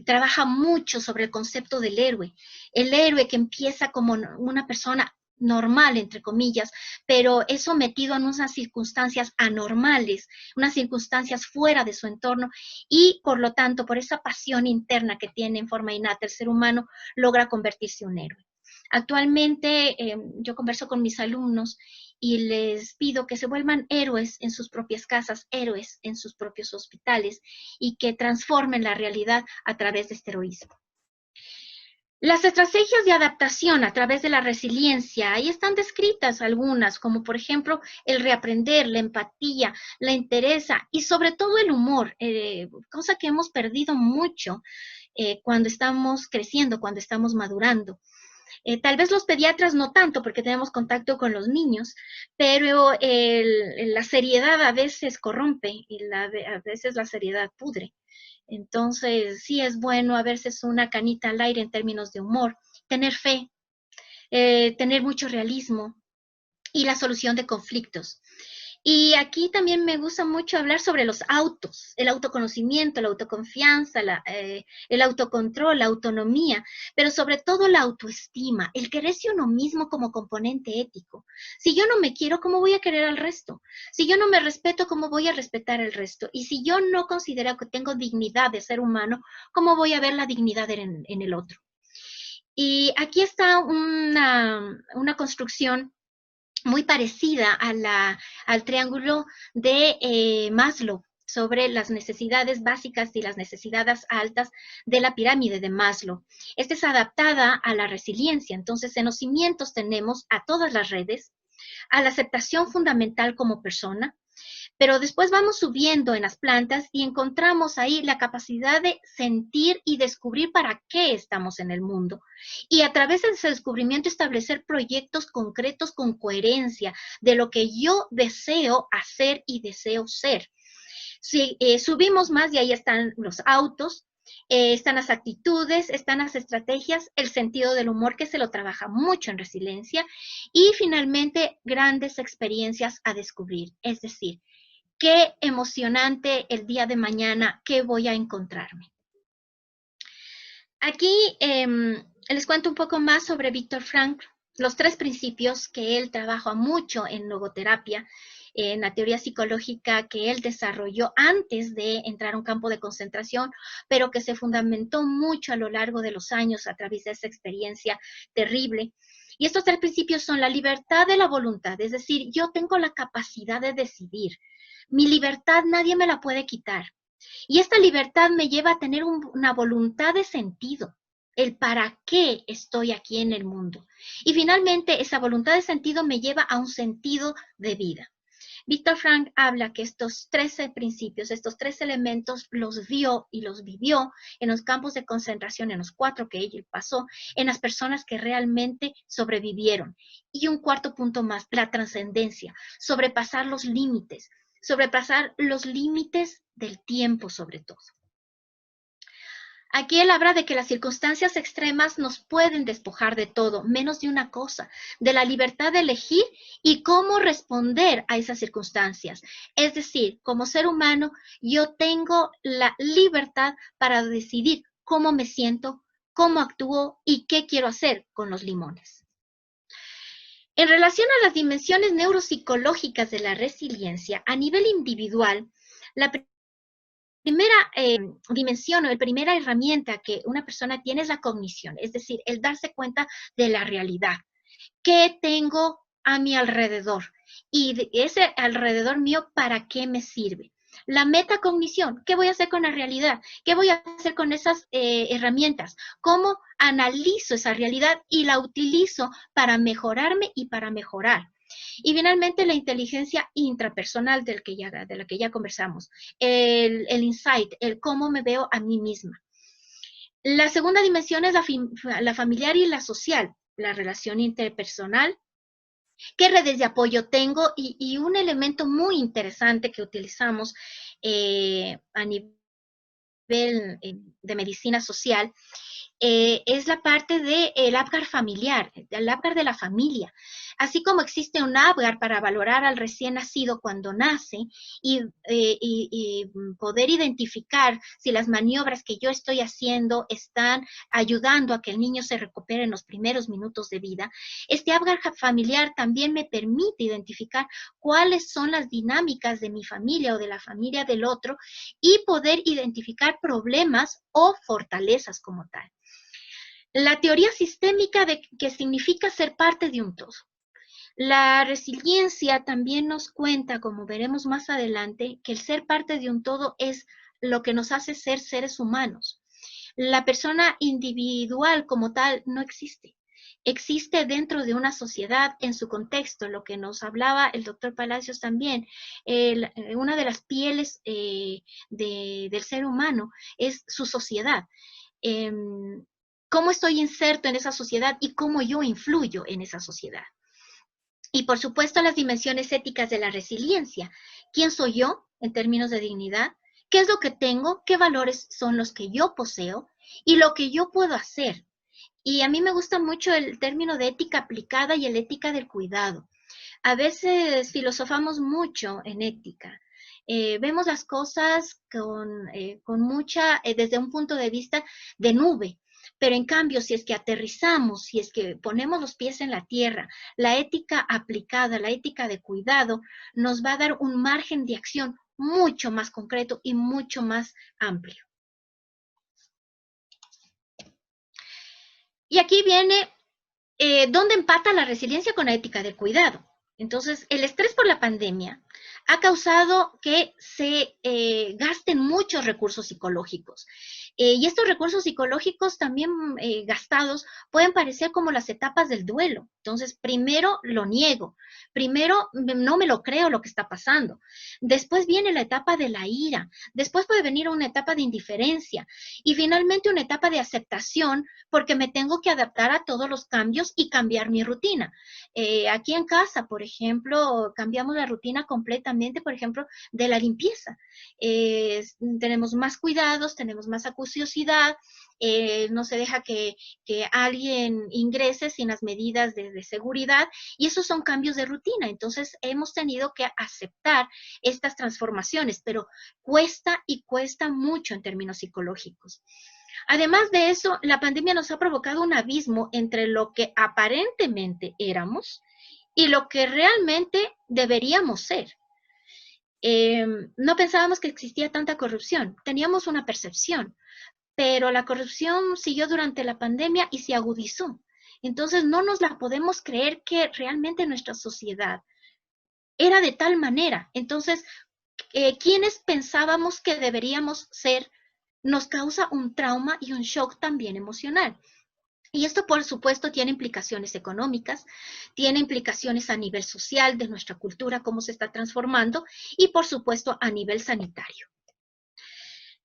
trabaja mucho sobre el concepto del héroe. El héroe que empieza como una persona normal, entre comillas, pero es sometido a unas circunstancias anormales, unas circunstancias fuera de su entorno y, por lo tanto, por esa pasión interna que tiene en forma innata el ser humano, logra convertirse en un héroe. Actualmente, yo converso con mis alumnos y les pido que se vuelvan héroes en sus propias casas, héroes en sus propios hospitales y que transformen la realidad a través de este heroísmo. Las estrategias de adaptación a través de la resiliencia, ahí están descritas algunas, como por ejemplo el reaprender, la empatía, la entereza y sobre todo el humor, cosa que hemos perdido mucho cuando estamos creciendo, cuando estamos madurando. Tal vez los pediatras no tanto porque tenemos contacto con los niños, pero la seriedad a veces corrompe y a veces la seriedad pudre. Entonces, sí es bueno a veces una canita al aire en términos de humor, tener fe, tener mucho realismo y la solución de conflictos. Y aquí también me gusta mucho hablar sobre los autos, el autoconocimiento, la autoconfianza, el autocontrol, la autonomía, pero sobre todo la autoestima, el quererse uno mismo como componente ético. Si yo no me quiero, ¿cómo voy a querer al resto? Si yo no me respeto, ¿cómo voy a respetar al resto? Y si yo no considero que tengo dignidad de ser humano, ¿cómo voy a ver la dignidad en el otro? Y aquí está una construcción muy parecida al triángulo de Maslow sobre las necesidades básicas y las necesidades altas de la pirámide de Maslow. Esta es adaptada a la resiliencia. Entonces, en los cimientos tenemos a todas las redes, a la aceptación fundamental como persona, pero después vamos subiendo en las plantas y encontramos ahí la capacidad de sentir y descubrir para qué estamos en el mundo. Y a través de ese descubrimiento establecer proyectos concretos con coherencia de lo que yo deseo hacer y deseo ser. Si subimos más, y ahí están los autos, están las actitudes, están las estrategias, el sentido del humor, que se lo trabaja mucho en resiliencia, y finalmente grandes experiencias a descubrir, es decir, qué emocionante el día de mañana, qué voy a encontrarme. Aquí les cuento un poco más sobre Viktor Frankl, los 3 principios que él trabaja mucho en logoterapia, en la teoría psicológica que él desarrolló antes de entrar a un campo de concentración, pero que se fundamentó mucho a lo largo de los años a través de esa experiencia terrible. Y estos 3 principios son la libertad de la voluntad, es decir, yo tengo la capacidad de decidir. Mi libertad nadie me la puede quitar. Y esta libertad me lleva a tener una voluntad de sentido, el para qué estoy aquí en el mundo. Y finalmente, esa voluntad de sentido me lleva a un sentido de vida. Viktor Frankl habla que estos 13 principios, estos 3 elementos, los vio y los vivió en los campos de concentración, en los 4 que él pasó, en las personas que realmente sobrevivieron. Y un cuarto punto más, la trascendencia, sobrepasar los límites del tiempo sobre todo. Aquí él habla de que las circunstancias extremas nos pueden despojar de todo, menos de una cosa, de la libertad de elegir y cómo responder a esas circunstancias. Es decir, como ser humano, yo tengo la libertad para decidir cómo me siento, cómo actúo y qué quiero hacer con los limones. En relación a las dimensiones neuropsicológicas de la resiliencia, a nivel individual, la primera dimensión o la primera herramienta que una persona tiene es la cognición, es decir, el darse cuenta de la realidad. ¿Qué tengo a mi alrededor? Y de ese alrededor mío, ¿para qué me sirve? La metacognición, ¿qué voy a hacer con la realidad? ¿Qué voy a hacer con esas herramientas? ¿Cómo analizo esa realidad y la utilizo para mejorarme y para mejorar? Y finalmente la inteligencia intrapersonal de la que ya conversamos, el insight, el cómo me veo a mí misma. La segunda dimensión es la familiar y la social, la relación interpersonal, qué redes de apoyo tengo y un elemento muy interesante que utilizamos a nivel de medicina social es la parte del Apgar familiar, el Apgar de la familia. Así como existe un Apgar para valorar al recién nacido cuando nace y poder identificar si las maniobras que yo estoy haciendo están ayudando a que el niño se recupere en los primeros minutos de vida, este Apgar familiar también me permite identificar cuáles son las dinámicas de mi familia o de la familia del otro y poder identificar problemas o fortalezas como tal. La teoría sistémica de que significa ser parte de un todo. La resiliencia también nos cuenta, como veremos más adelante, que el ser parte de un todo es lo que nos hace ser seres humanos. La persona individual como tal no existe. Existe dentro de una sociedad en su contexto, lo que nos hablaba el doctor Palacios también. Una de las pieles del ser humano es su sociedad. Cómo estoy inserto en esa sociedad y cómo yo influyo en esa sociedad. Y por supuesto las dimensiones éticas de la resiliencia. ¿Quién soy yo en términos de dignidad? ¿Qué es lo que tengo? ¿Qué valores son los que yo poseo? Y lo que yo puedo hacer. Y a mí me gusta mucho el término de ética aplicada y el ética del cuidado. A veces filosofamos mucho en ética. Vemos las cosas con mucha, desde un punto de vista de nube. Pero en cambio, si es que aterrizamos, si es que ponemos los pies en la tierra, la ética aplicada, la ética de cuidado, nos va a dar un margen de acción mucho más concreto y mucho más amplio. Y aquí viene dónde empata la resiliencia con la ética del cuidado. Entonces, el estrés por la pandemia ha causado que se gasten muchos recursos psicológicos. Y estos recursos psicológicos también gastados pueden parecer como las etapas del duelo. Entonces, primero lo niego, primero no me lo creo lo que está pasando. Después viene la etapa de la ira, después puede venir una etapa de indiferencia y finalmente una etapa de aceptación porque me tengo que adaptar a todos los cambios y cambiar mi rutina. Aquí en casa, por ejemplo, cambiamos la rutina completamente, por ejemplo, de la limpieza. Tenemos más cuidados, tenemos más acuciosidad, no se deja que alguien ingrese sin las medidas de seguridad y esos son cambios de rutina. Entonces hemos tenido que aceptar estas transformaciones, pero cuesta y cuesta mucho en términos psicológicos. Además de eso, la pandemia nos ha provocado un abismo entre lo que aparentemente éramos y lo que realmente deberíamos ser. No pensábamos que existía tanta corrupción, teníamos una percepción, pero la corrupción siguió durante la pandemia y se agudizó. Entonces no nos la podemos creer que realmente nuestra sociedad era de tal manera. Entonces, ¿quiénes pensábamos que deberíamos ser? Nos causa un trauma y un shock también emocional. Y esto, por supuesto, tiene implicaciones económicas, tiene implicaciones a nivel social de nuestra cultura, cómo se está transformando, y por supuesto a nivel sanitario.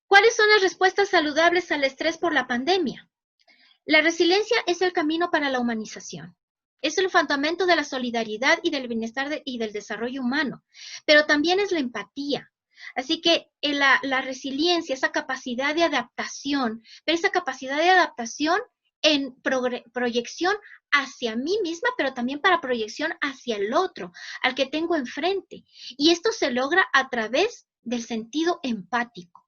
¿Cuáles son las respuestas saludables al estrés por la pandemia? La resiliencia es el camino para la humanización. Es el fundamento de la solidaridad y del bienestar y del desarrollo humano, pero también es la empatía. Así que la resiliencia, esa capacidad de adaptación, pero esa capacidad de adaptación en proyección hacia mí misma, pero también para proyección hacia el otro, al que tengo enfrente. Y esto se logra a través del sentido empático.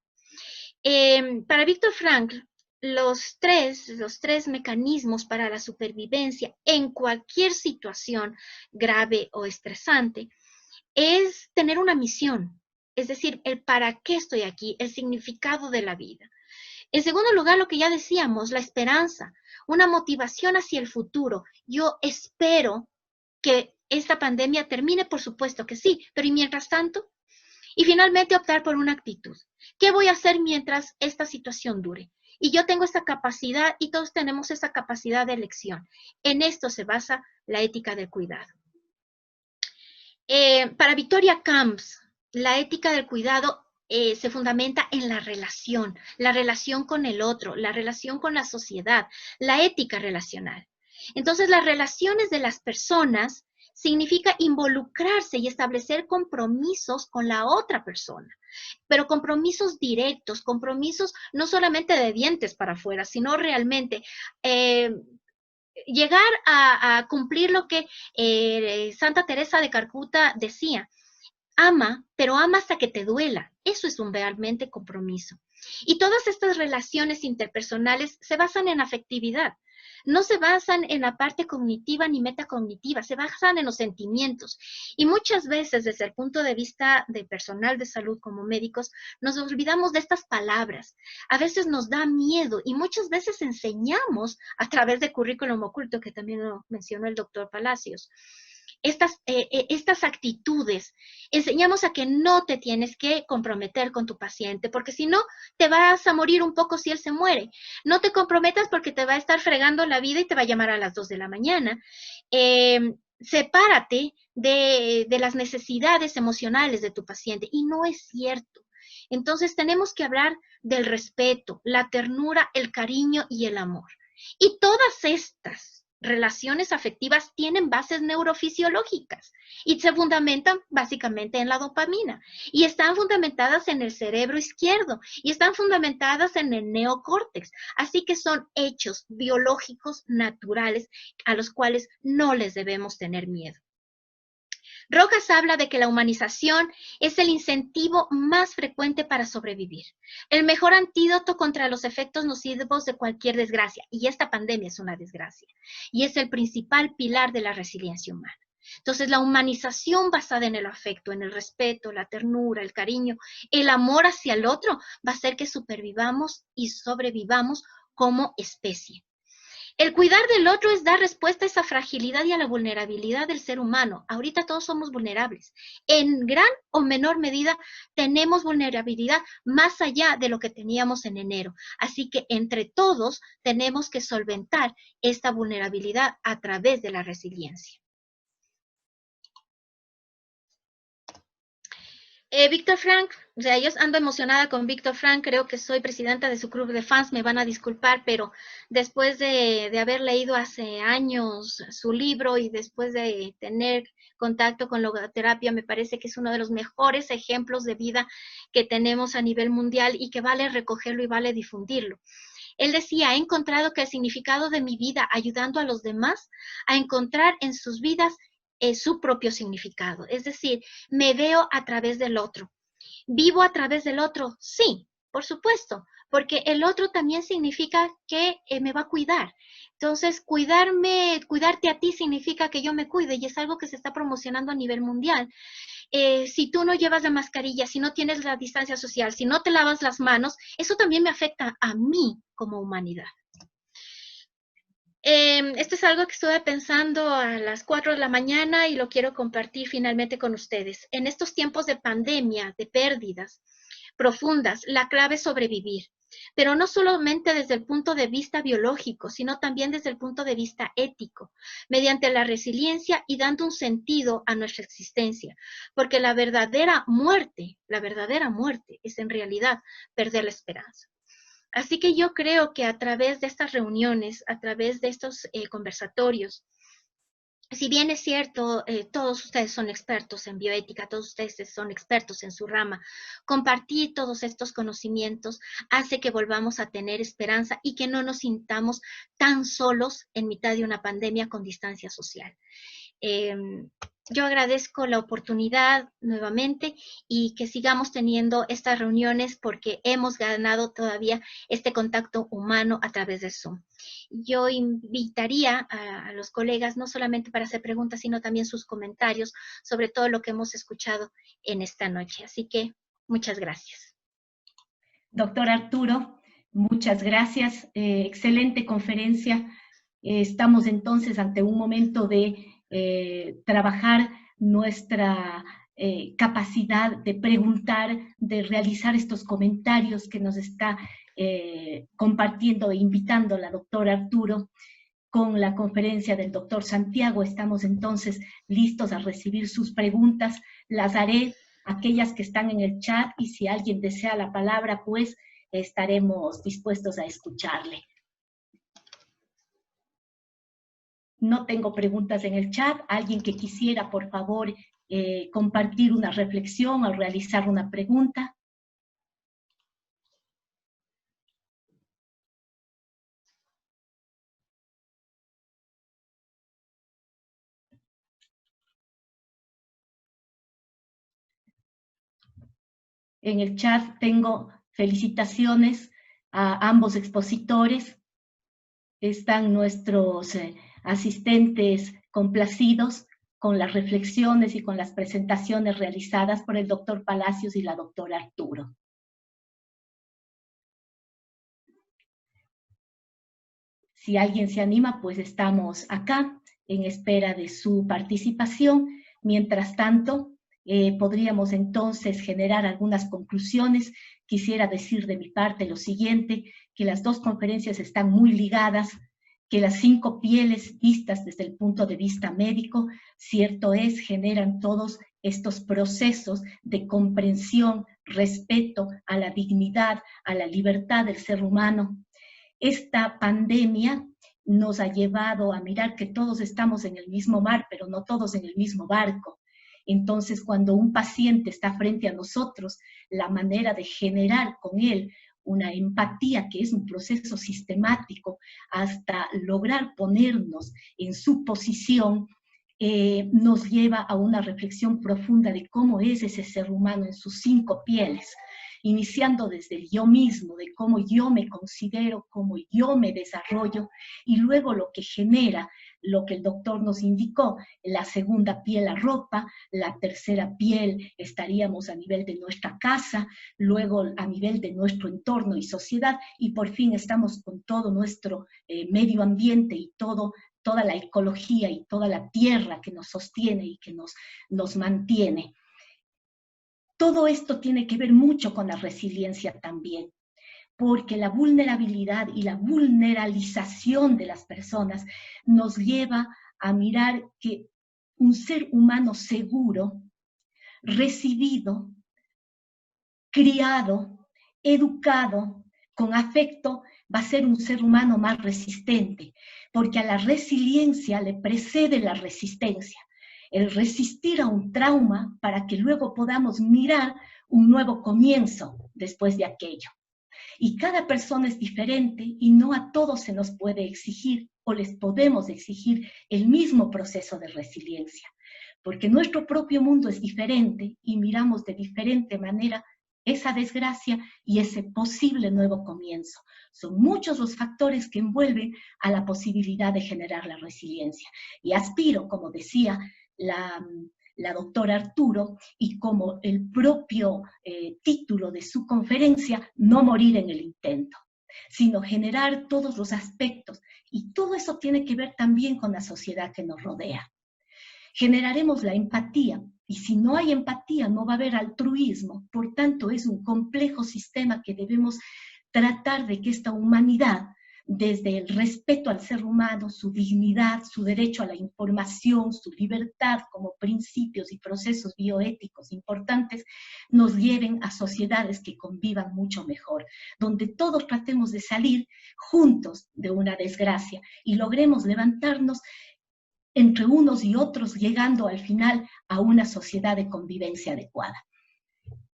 Para Viktor Frankl, los tres mecanismos para la supervivencia en cualquier situación grave o estresante es tener una misión, es decir, el para qué estoy aquí, el significado de la vida. En segundo lugar, lo que ya decíamos, la esperanza, una motivación hacia el futuro. Yo espero que esta pandemia termine, por supuesto que sí, pero ¿y mientras tanto? Y finalmente optar por una actitud. ¿Qué voy a hacer mientras esta situación dure? Y yo tengo esa capacidad y todos tenemos esa capacidad de elección. En esto se basa la ética del cuidado. Para Victoria Camps, la ética del cuidado se fundamenta en la relación con el otro, la relación con la sociedad, la ética relacional. Entonces, las relaciones de las personas significa involucrarse y establecer compromisos con la otra persona, pero compromisos directos, compromisos no solamente de dientes para afuera, sino realmente llegar a cumplir lo que Santa Teresa de Calcuta decía. Ama, pero ama hasta que te duela. Eso es un realmente compromiso. Y todas estas relaciones interpersonales se basan en afectividad. No se basan en la parte cognitiva ni metacognitiva, se basan en los sentimientos. Y muchas veces, desde el punto de vista de personal de salud como médicos, nos olvidamos de estas palabras. A veces nos da miedo y muchas veces enseñamos a través de currículum oculto, que también lo mencionó el doctor Palacios. Estas actitudes, enseñamos a que no te tienes que comprometer con tu paciente, porque si no, te vas a morir un poco si él se muere. No te comprometas porque te va a estar fregando la vida y te va a llamar a las 2 de la mañana. Sepárate de las necesidades emocionales de tu paciente, y no es cierto. Entonces tenemos que hablar del respeto, la ternura, el cariño y el amor. Y todas estas relaciones afectivas tienen bases neurofisiológicas y se fundamentan básicamente en la dopamina y están fundamentadas en el cerebro izquierdo y están fundamentadas en el neocórtex. Así que son hechos biológicos naturales a los cuales no les debemos tener miedo. Rojas habla de que la humanización es el incentivo más frecuente para sobrevivir, el mejor antídoto contra los efectos nocivos de cualquier desgracia, y esta pandemia es una desgracia, y es el principal pilar de la resiliencia humana. Entonces, la humanización basada en el afecto, en el respeto, la ternura, el cariño, el amor hacia el otro, va a hacer que supervivamos y sobrevivamos como especie. El cuidar del otro es dar respuesta a esa fragilidad y a la vulnerabilidad del ser humano. Ahorita todos somos vulnerables. En gran o menor medida tenemos vulnerabilidad más allá de lo que teníamos en enero. Así que entre todos tenemos que solventar esta vulnerabilidad a través de la resiliencia. Víctor Frank, o sea, yo ando emocionada con Víctor Frank, creo que soy presidenta de su club de fans, me van a disculpar, pero después de haber leído hace años su libro y después de tener contacto con logoterapia, me parece que es uno de los mejores ejemplos de vida que tenemos a nivel mundial y que vale recogerlo y vale difundirlo. Él decía, he encontrado que el significado de mi vida ayudando a los demás a encontrar en sus vidas su propio significado. Es decir, me veo a través del otro. ¿Vivo a través del otro? Sí, por supuesto, porque el otro también significa que me va a cuidar. Entonces, cuidarte a ti significa que yo me cuide y es algo que se está promocionando a nivel mundial. Si tú no llevas la mascarilla, si no tienes la distancia social, si no te lavas las manos, eso también me afecta a mí como humanidad. Esto es algo que estuve pensando a las 4 de la mañana y lo quiero compartir finalmente con ustedes. En estos tiempos de pandemia, de pérdidas profundas, la clave es sobrevivir, pero no solamente desde el punto de vista biológico, sino también desde el punto de vista ético, mediante la resiliencia y dando un sentido a nuestra existencia, porque la verdadera muerte es en realidad perder la esperanza. Así que yo creo que a través de estas reuniones, a través de estos conversatorios, si bien es cierto, todos ustedes son expertos en bioética, todos ustedes son expertos en su rama, compartir todos estos conocimientos hace que volvamos a tener esperanza y que no nos sintamos tan solos en mitad de una pandemia con distancia social. Yo agradezco la oportunidad nuevamente y que sigamos teniendo estas reuniones porque hemos ganado todavía este contacto humano a través de Zoom. Yo invitaría a los colegas no solamente para hacer preguntas, sino también sus comentarios sobre todo lo que hemos escuchado en esta noche. Así que muchas gracias. Doctor Arturo, muchas gracias. Excelente conferencia. Estamos entonces ante un momento de trabajar nuestra capacidad de preguntar, de realizar estos comentarios que nos está compartiendo e invitando la doctora Arturo. Con la conferencia del doctor Santiago estamos entonces listos a recibir sus preguntas. Las haré aquellas que están en el chat y si alguien desea la palabra, pues estaremos dispuestos a escucharle. No tengo preguntas en el chat. Alguien que quisiera, por favor, compartir una reflexión o realizar una pregunta. En el chat tengo felicitaciones a ambos expositores. Están nuestros asistentes complacidos con las reflexiones y con las presentaciones realizadas por el doctor Palacios y la doctora Arturo. Si alguien se anima, pues estamos acá en espera de su participación. Mientras tanto, podríamos entonces generar algunas conclusiones. Quisiera decir de mi parte lo siguiente, que las dos conferencias están muy ligadas, que las 5 pieles vistas desde el punto de vista médico, cierto es, generan todos estos procesos de comprensión, respeto a la dignidad, a la libertad del ser humano. Esta pandemia nos ha llevado a mirar que todos estamos en el mismo mar, pero no todos en el mismo barco. Entonces, cuando un paciente está frente a nosotros, la manera de generar con él una empatía, que es un proceso sistemático, hasta lograr ponernos en su posición, nos lleva a una reflexión profunda de cómo es ese ser humano en sus 5 pieles, iniciando desde el yo mismo, de cómo yo me considero, cómo yo me desarrollo, y luego lo que genera, lo que el doctor nos indicó, la segunda piel, la ropa, la tercera piel estaríamos a nivel de nuestra casa, luego a nivel de nuestro entorno y sociedad, y por fin estamos con todo nuestro medio ambiente y toda la ecología y toda la tierra que nos sostiene y que nos mantiene. Todo esto tiene que ver mucho con la resiliencia también, porque la vulnerabilidad y la vulneralización de las personas nos lleva a mirar que un ser humano seguro, recibido, criado, educado, con afecto, va a ser un ser humano más resistente, porque a la resiliencia le precede la resistencia. El resistir a un trauma para que luego podamos mirar un nuevo comienzo después de aquello. Y cada persona es diferente y no a todos se nos puede exigir o les podemos exigir el mismo proceso de resiliencia, porque nuestro propio mundo es diferente y miramos de diferente manera esa desgracia y ese posible nuevo comienzo. Son muchos los factores que envuelven a la posibilidad de generar la resiliencia. Y aspiro, como decía la doctora Arturo, y como el propio título de su conferencia, no morir en el intento, sino generar todos los aspectos. Y todo eso tiene que ver también con la sociedad que nos rodea. Generaremos la empatía, y si no hay empatía no va a haber altruismo. Por tanto, es un complejo sistema que debemos tratar de que esta humanidad, desde el respeto al ser humano, su dignidad, su derecho a la información, su libertad como principios y procesos bioéticos importantes, nos lleven a sociedades que convivan mucho mejor, donde todos tratemos de salir juntos de una desgracia y logremos levantarnos entre unos y otros, llegando al final a una sociedad de convivencia adecuada.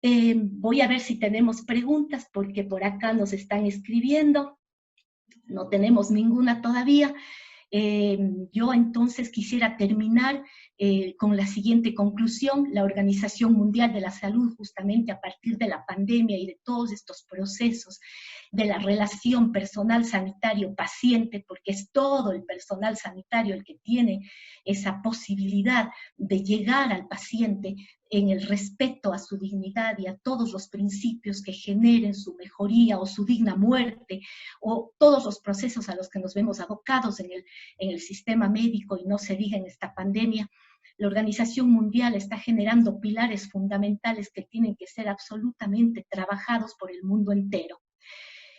Voy a ver si tenemos preguntas, porque por acá nos están escribiendo. No tenemos ninguna todavía. Yo entonces quisiera terminar con la siguiente conclusión. La Organización Mundial de la Salud, justamente a partir de la pandemia y de todos estos procesos de la relación personal sanitario-paciente, porque es todo el personal sanitario el que tiene esa posibilidad de llegar al paciente en el respeto a su dignidad y a todos los principios que generen su mejoría o su digna muerte, o todos los procesos a los que nos vemos abocados en el sistema médico, y no se diga en esta pandemia. La Organización Mundial está generando pilares fundamentales que tienen que ser absolutamente trabajados por el mundo entero,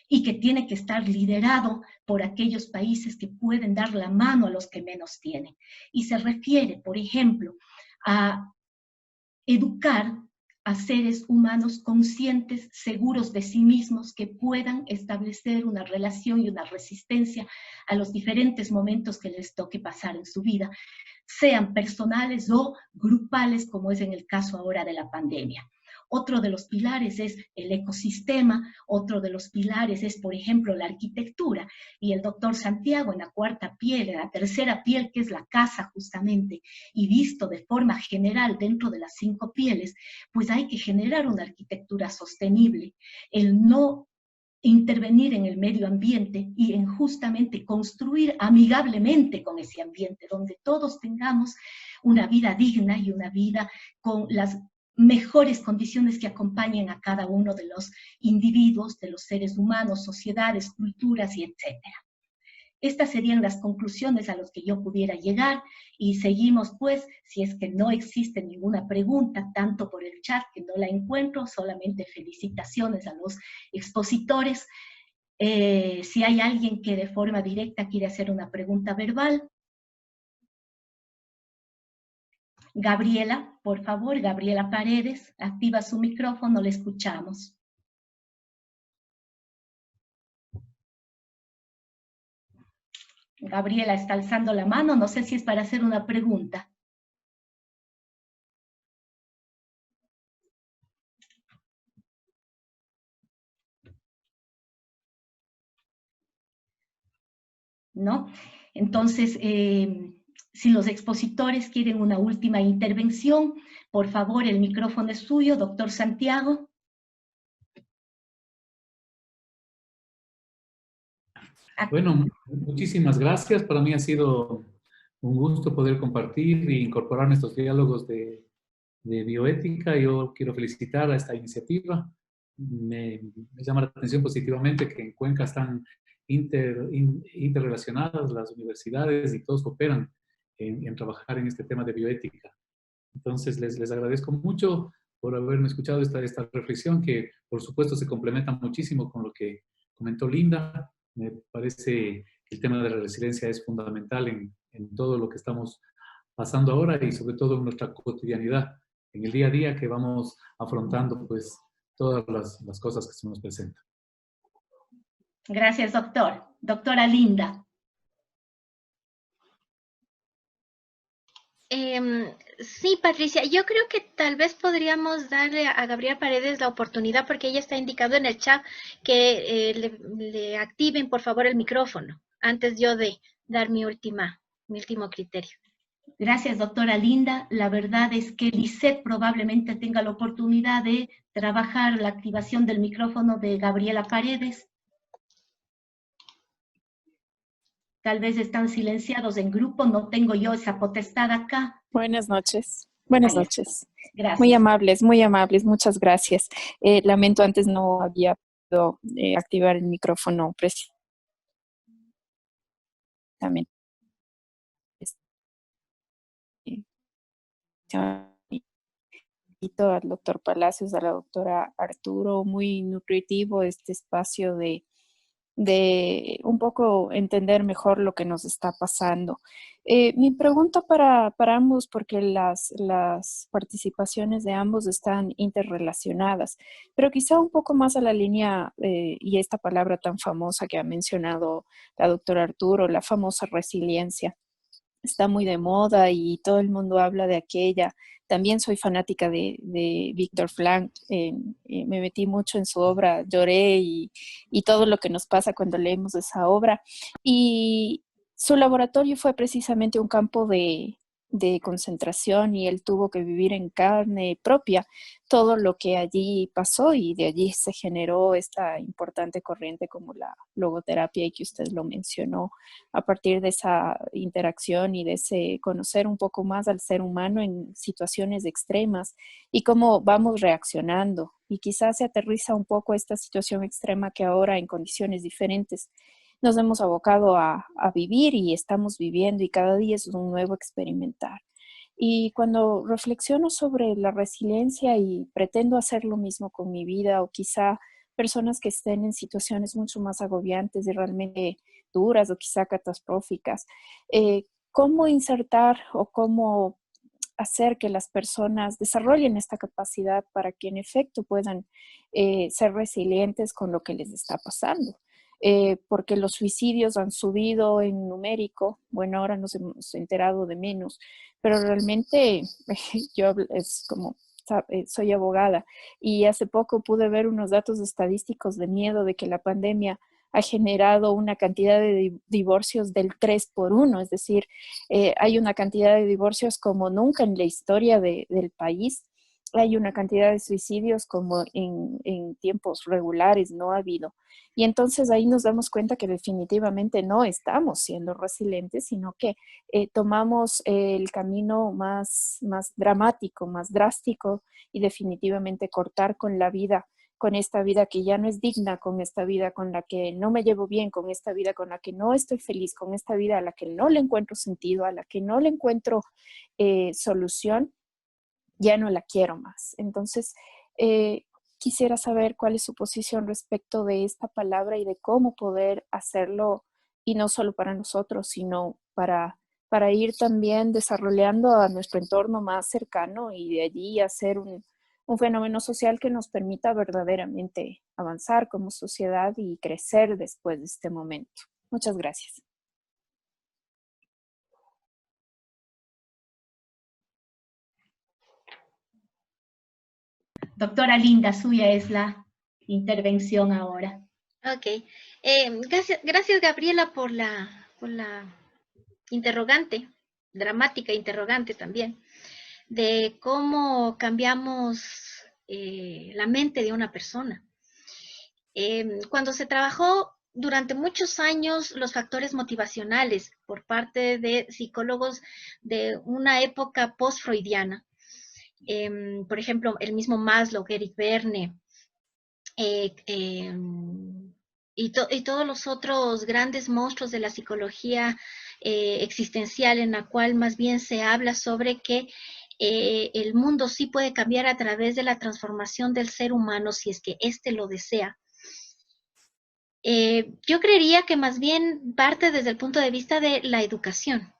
y que tiene que estar liderado por aquellos países que pueden dar la mano a los que menos tienen. Y se refiere, por ejemplo, a educar a seres humanos conscientes, seguros de sí mismos, que puedan establecer una relación y una resistencia a los diferentes momentos que les toque pasar en su vida, sean personales o grupales, como es en el caso ahora de la pandemia. Otro de los pilares es el ecosistema, otro de los pilares es, por ejemplo, la arquitectura, y el doctor Santiago en la cuarta piel, en la tercera piel, que es la casa justamente, y visto de forma general dentro de las 5 pieles, pues hay que generar una arquitectura sostenible, el no intervenir en el medio ambiente y en justamente construir amigablemente con ese ambiente, donde todos tengamos una vida digna y una vida con las mejores condiciones que acompañen a cada uno de los individuos, de los seres humanos, sociedades, culturas y etcétera. Estas serían las conclusiones a las que yo pudiera llegar, y seguimos pues, si es que no existe ninguna pregunta, tanto por el chat que no la encuentro, solamente felicitaciones a los expositores. Si hay alguien que de forma directa quiere hacer una pregunta verbal. Gabriela, por favor, Gabriela Paredes, activa su micrófono, le escuchamos. Gabriela está alzando la mano, no sé si es para hacer una pregunta. ¿No? Entonces, si los expositores quieren una última intervención, por favor, el micrófono es suyo, doctor Santiago. Bueno, muchísimas gracias. Para mí ha sido un gusto poder compartir e incorporar estos diálogos de bioética. Yo quiero felicitar a esta iniciativa. Me llama la atención positivamente que en Cuenca están interrelacionadas las universidades y todos cooperan en trabajar en este tema de bioética. Entonces, les agradezco mucho por haberme escuchado esta reflexión que, por supuesto, se complementa muchísimo con lo que comentó Linda. Me parece que el tema de la resiliencia es fundamental en todo lo que estamos pasando ahora y sobre todo en nuestra cotidianidad, en el día a día que vamos afrontando pues todas las cosas que se nos presentan. Gracias, doctor. Doctora Linda. Sí, Patricia, yo creo que tal vez podríamos darle a Gabriela Paredes la oportunidad, porque ella está indicando en el chat que le activen por favor el micrófono, antes yo de dar mi último criterio. Gracias, doctora Linda. La verdad es que Lisette probablemente tenga la oportunidad de trabajar la activación del micrófono de Gabriela Paredes. Tal vez están silenciados en grupo, no tengo yo esa potestad acá. Buenas noches. Buenas Ahí está. noches. Gracias. Muy amables, muchas gracias. Lamento antes no había podido activar el micrófono precisamente. Al doctor Palacios, a la doctora Arturo, muy nutritivo este espacio de un poco entender mejor lo que nos está pasando. Mi pregunta para ambos, porque las participaciones de ambos están interrelacionadas, pero quizá un poco más a la línea, y esta palabra tan famosa que ha mencionado la doctora Arturo, la famosa resiliencia. Está muy de moda y todo el mundo habla de aquella. También soy fanática de Viktor Frankl. Me metí mucho en su obra, lloré y todo lo que nos pasa cuando leemos esa obra. Y su laboratorio fue precisamente un campo de concentración y él tuvo que vivir en carne propia todo lo que allí pasó y de allí se generó esta importante corriente como la logoterapia y que usted lo mencionó a partir de esa interacción y de ese conocer un poco más al ser humano en situaciones extremas y cómo vamos reaccionando. Y quizás se aterriza un poco esta situación extrema que ahora en condiciones diferentes nos hemos abocado a vivir y estamos viviendo y cada día es un nuevo experimentar. Y cuando reflexiono sobre la resiliencia y pretendo hacer lo mismo con mi vida o quizá personas que estén en situaciones mucho más agobiantes y realmente duras o quizá catastróficas, ¿cómo insertar o cómo hacer que las personas desarrollen esta capacidad para que en efecto puedan ser resilientes con lo que les está pasando? Porque los suicidios han subido en numérico, bueno, ahora nos hemos enterado de menos, pero realmente yo es como, soy abogada y hace poco pude ver unos datos estadísticos de miedo de que la pandemia ha generado una cantidad de divorcios del 3 por 1, es decir, hay una cantidad de divorcios como nunca en la historia del país. Hay una cantidad de suicidios como en tiempos regulares no ha habido. Y entonces ahí nos damos cuenta que definitivamente no estamos siendo resilientes, sino que tomamos el camino más dramático, más drástico y definitivamente cortar con la vida, con esta vida que ya no es digna, con esta vida con la que no me llevo bien, con esta vida con la que no estoy feliz, con esta vida a la que no le encuentro sentido, a la que no le encuentro solución. Ya no la quiero más. Entonces, quisiera saber cuál es su posición respecto de esta palabra y de cómo poder hacerlo, y no solo para nosotros, sino para ir también desarrollando a nuestro entorno más cercano y de allí hacer un fenómeno social que nos permita verdaderamente avanzar como sociedad y crecer después de este momento. Muchas gracias. Doctora Linda, suya es la intervención ahora. Ok. Gracias, Gabriela, por la interrogante, dramática interrogante también, de cómo cambiamos la mente de una persona. Cuando se trabajó durante muchos años los factores motivacionales por parte de psicólogos de una época post-freudiana, por ejemplo, el mismo Maslow, Eric Berne, y todos los otros grandes monstruos de la psicología existencial, en la cual más bien se habla sobre que el mundo sí puede cambiar a través de la transformación del ser humano si es que éste lo desea. Yo creería que más bien parte desde el punto de vista de la educación,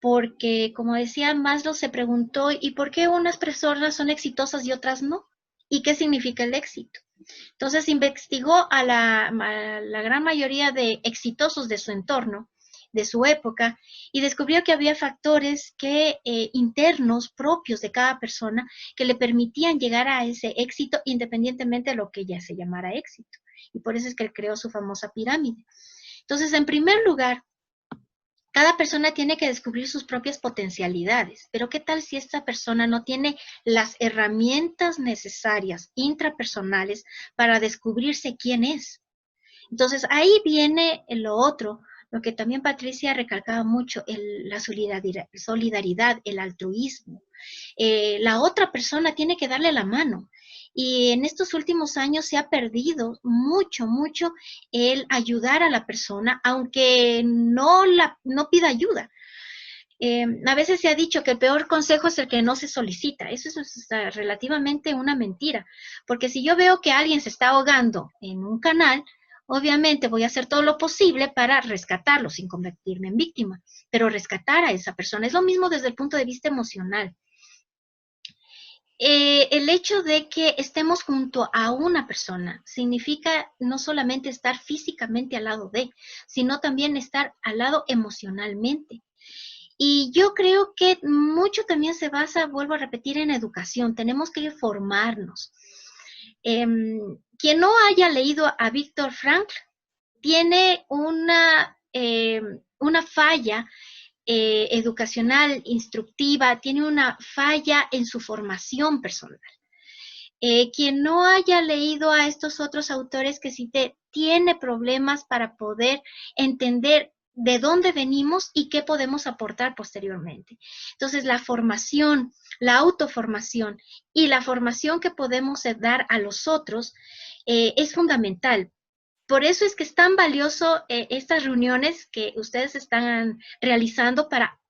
porque como decía Maslow, se preguntó, ¿y por qué unas personas son exitosas y otras no? ¿Y qué significa el éxito? Entonces investigó a la gran mayoría de exitosos de su entorno, de su época, y descubrió que había factores internos propios de cada persona que le permitían llegar a ese éxito independientemente de lo que ya se llamara éxito. Y por eso es que él creó su famosa pirámide. Entonces, en primer lugar, cada persona tiene que descubrir sus propias potencialidades, pero ¿qué tal si esta persona no tiene las herramientas necesarias intrapersonales para descubrirse quién es? Entonces, ahí viene lo otro, lo que también Patricia recalcaba mucho, la solidaridad, el altruismo. La otra persona tiene que darle la mano. Y en estos últimos años se ha perdido mucho el ayudar a la persona, aunque no pida ayuda. A veces se ha dicho que el peor consejo es el que no se solicita. Eso es relativamente una mentira, porque si yo veo que alguien se está ahogando en un canal, obviamente voy a hacer todo lo posible para rescatarlo sin convertirme en víctima, pero rescatar a esa persona es lo mismo desde el punto de vista emocional. El hecho de que estemos junto a una persona significa no solamente estar físicamente al lado de, sino también estar al lado emocionalmente. Y yo creo que mucho también se basa, vuelvo a repetir, en educación. Tenemos que formarnos. Quien no haya leído a Viktor Frankl tiene una falla educacional, instructiva, tiene una falla en su formación personal. Quien no haya leído a estos otros autores que cité tiene problemas para poder entender de dónde venimos y qué podemos aportar posteriormente. Entonces, la formación, la autoformación y la formación que podemos dar a los otros es fundamental. Por eso es que es tan valioso estas reuniones que ustedes están realizando para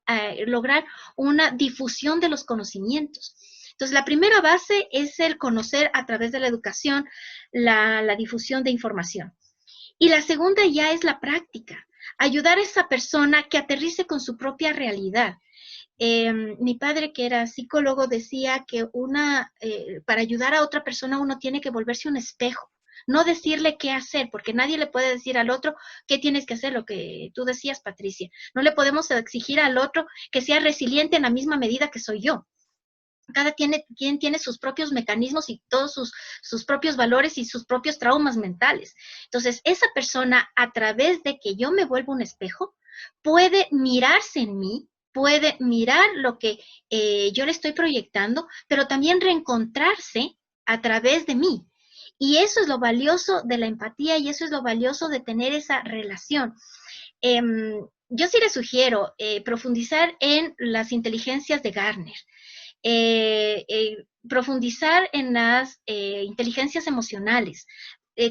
lograr una difusión de los conocimientos. Entonces, la primera base es el conocer a través de la educación, la difusión de información. Y la segunda ya es la práctica, ayudar a esa persona que aterrice con su propia realidad. Mi padre, que era psicólogo, decía que para ayudar a otra persona uno tiene que volverse un espejo. No decirle qué hacer, porque nadie le puede decir al otro qué tienes que hacer, lo que tú decías, Patricia. No le podemos exigir al otro que sea resiliente en la misma medida que soy yo. Cada quien tiene sus propios mecanismos y todos sus propios valores y sus propios traumas mentales. Entonces, esa persona, a través de que yo me vuelvo un espejo, puede mirarse en mí, puede mirar lo que yo le estoy proyectando, pero también reencontrarse a través de mí. Y eso es lo valioso de la empatía y eso es lo valioso de tener esa relación. Yo sí les sugiero profundizar en las inteligencias de Gardner. Profundizar en las inteligencias emocionales.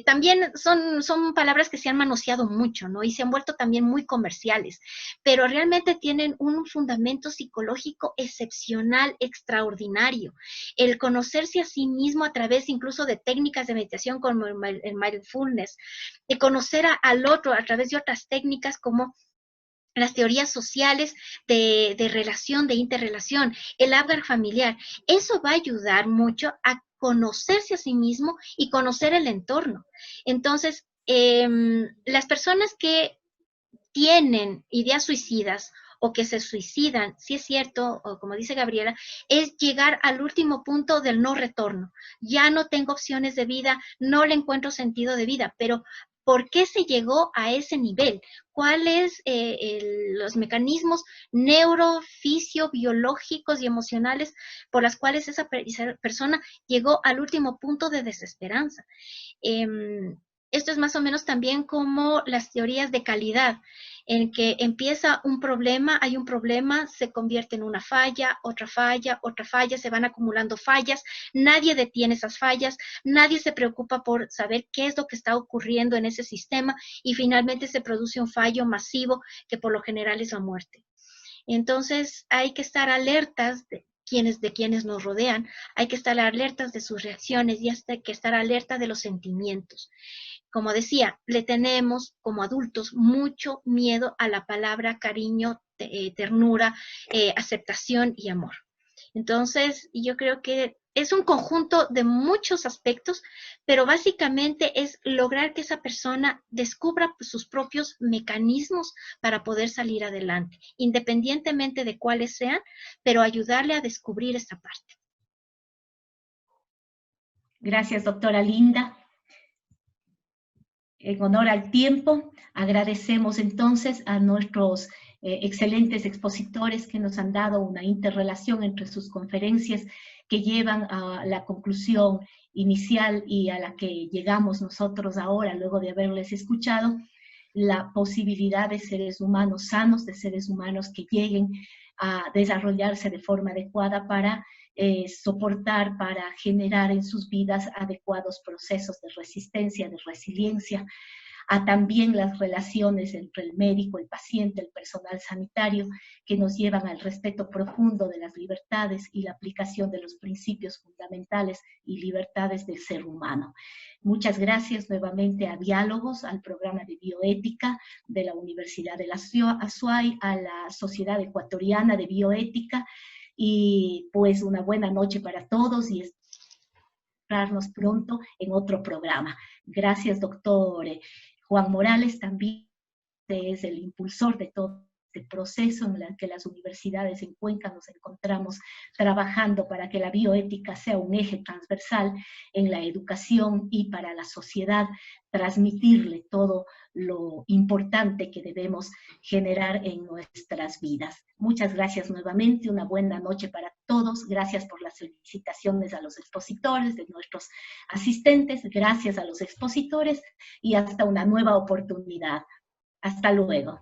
También son palabras que se han manoseado mucho, ¿no? Y se han vuelto también muy comerciales, pero realmente tienen un fundamento psicológico excepcional, extraordinario. El conocerse a sí mismo a través incluso de técnicas de meditación como el mindfulness, de conocer al otro a través de otras técnicas como las teorías sociales de relación, de interrelación, el hábito familiar. Eso va a ayudar mucho a conocerse a sí mismo y conocer el entorno. Entonces, las personas que tienen ideas suicidas o que se suicidan, sí es cierto, o como dice Gabriela, es llegar al último punto del no retorno. Ya no tengo opciones de vida, no le encuentro sentido de vida, pero ¿por qué se llegó a ese nivel? ¿Cuáles los mecanismos biológicos y emocionales por las cuales esa persona llegó al último punto de desesperanza? Esto es más o menos también como las teorías de calidad, en que empieza un problema, hay un problema, se convierte en una falla, otra falla, se van acumulando fallas, nadie detiene esas fallas, nadie se preocupa por saber qué es lo que está ocurriendo en ese sistema y finalmente se produce un fallo masivo que por lo general es la muerte. Entonces hay que estar alertas de quienes nos rodean, hay que estar alertas de sus reacciones y hay que estar alerta de los sentimientos. Como decía, le tenemos como adultos mucho miedo a la palabra cariño, ternura, aceptación y amor. Entonces, yo creo que es un conjunto de muchos aspectos, pero básicamente es lograr que esa persona descubra sus propios mecanismos para poder salir adelante, independientemente de cuáles sean, pero ayudarle a descubrir esta parte. Gracias, doctora Linda. En honor al tiempo, agradecemos entonces a nuestros excelentes expositores que nos han dado una interrelación entre sus conferencias que llevan a la conclusión inicial y a la que llegamos nosotros ahora, luego de haberles escuchado, la posibilidad de seres humanos sanos, de seres humanos que lleguen a desarrollarse de forma adecuada para soportar, para generar en sus vidas adecuados procesos de resistencia, de resiliencia, a también las relaciones entre el médico, el paciente, el personal sanitario, que nos llevan al respeto profundo de las libertades y la aplicación de los principios fundamentales y libertades del ser humano. Muchas gracias nuevamente a Diálogos, al programa de bioética de la Universidad de la Azuay, a la Sociedad Ecuatoriana de Bioética, y pues una buena noche para todos y esperarnos pronto en otro programa. Gracias, doctor Juan Morales, también es el impulsor de todo este proceso en el que las universidades en Cuenca nos encontramos trabajando para que la bioética sea un eje transversal en la educación y para la sociedad, transmitirle todo lo importante que debemos generar en nuestras vidas. Muchas gracias nuevamente, una buena noche para todos, gracias por las felicitaciones a los expositores, de nuestros asistentes, gracias a los expositores y hasta una nueva oportunidad. Hasta luego.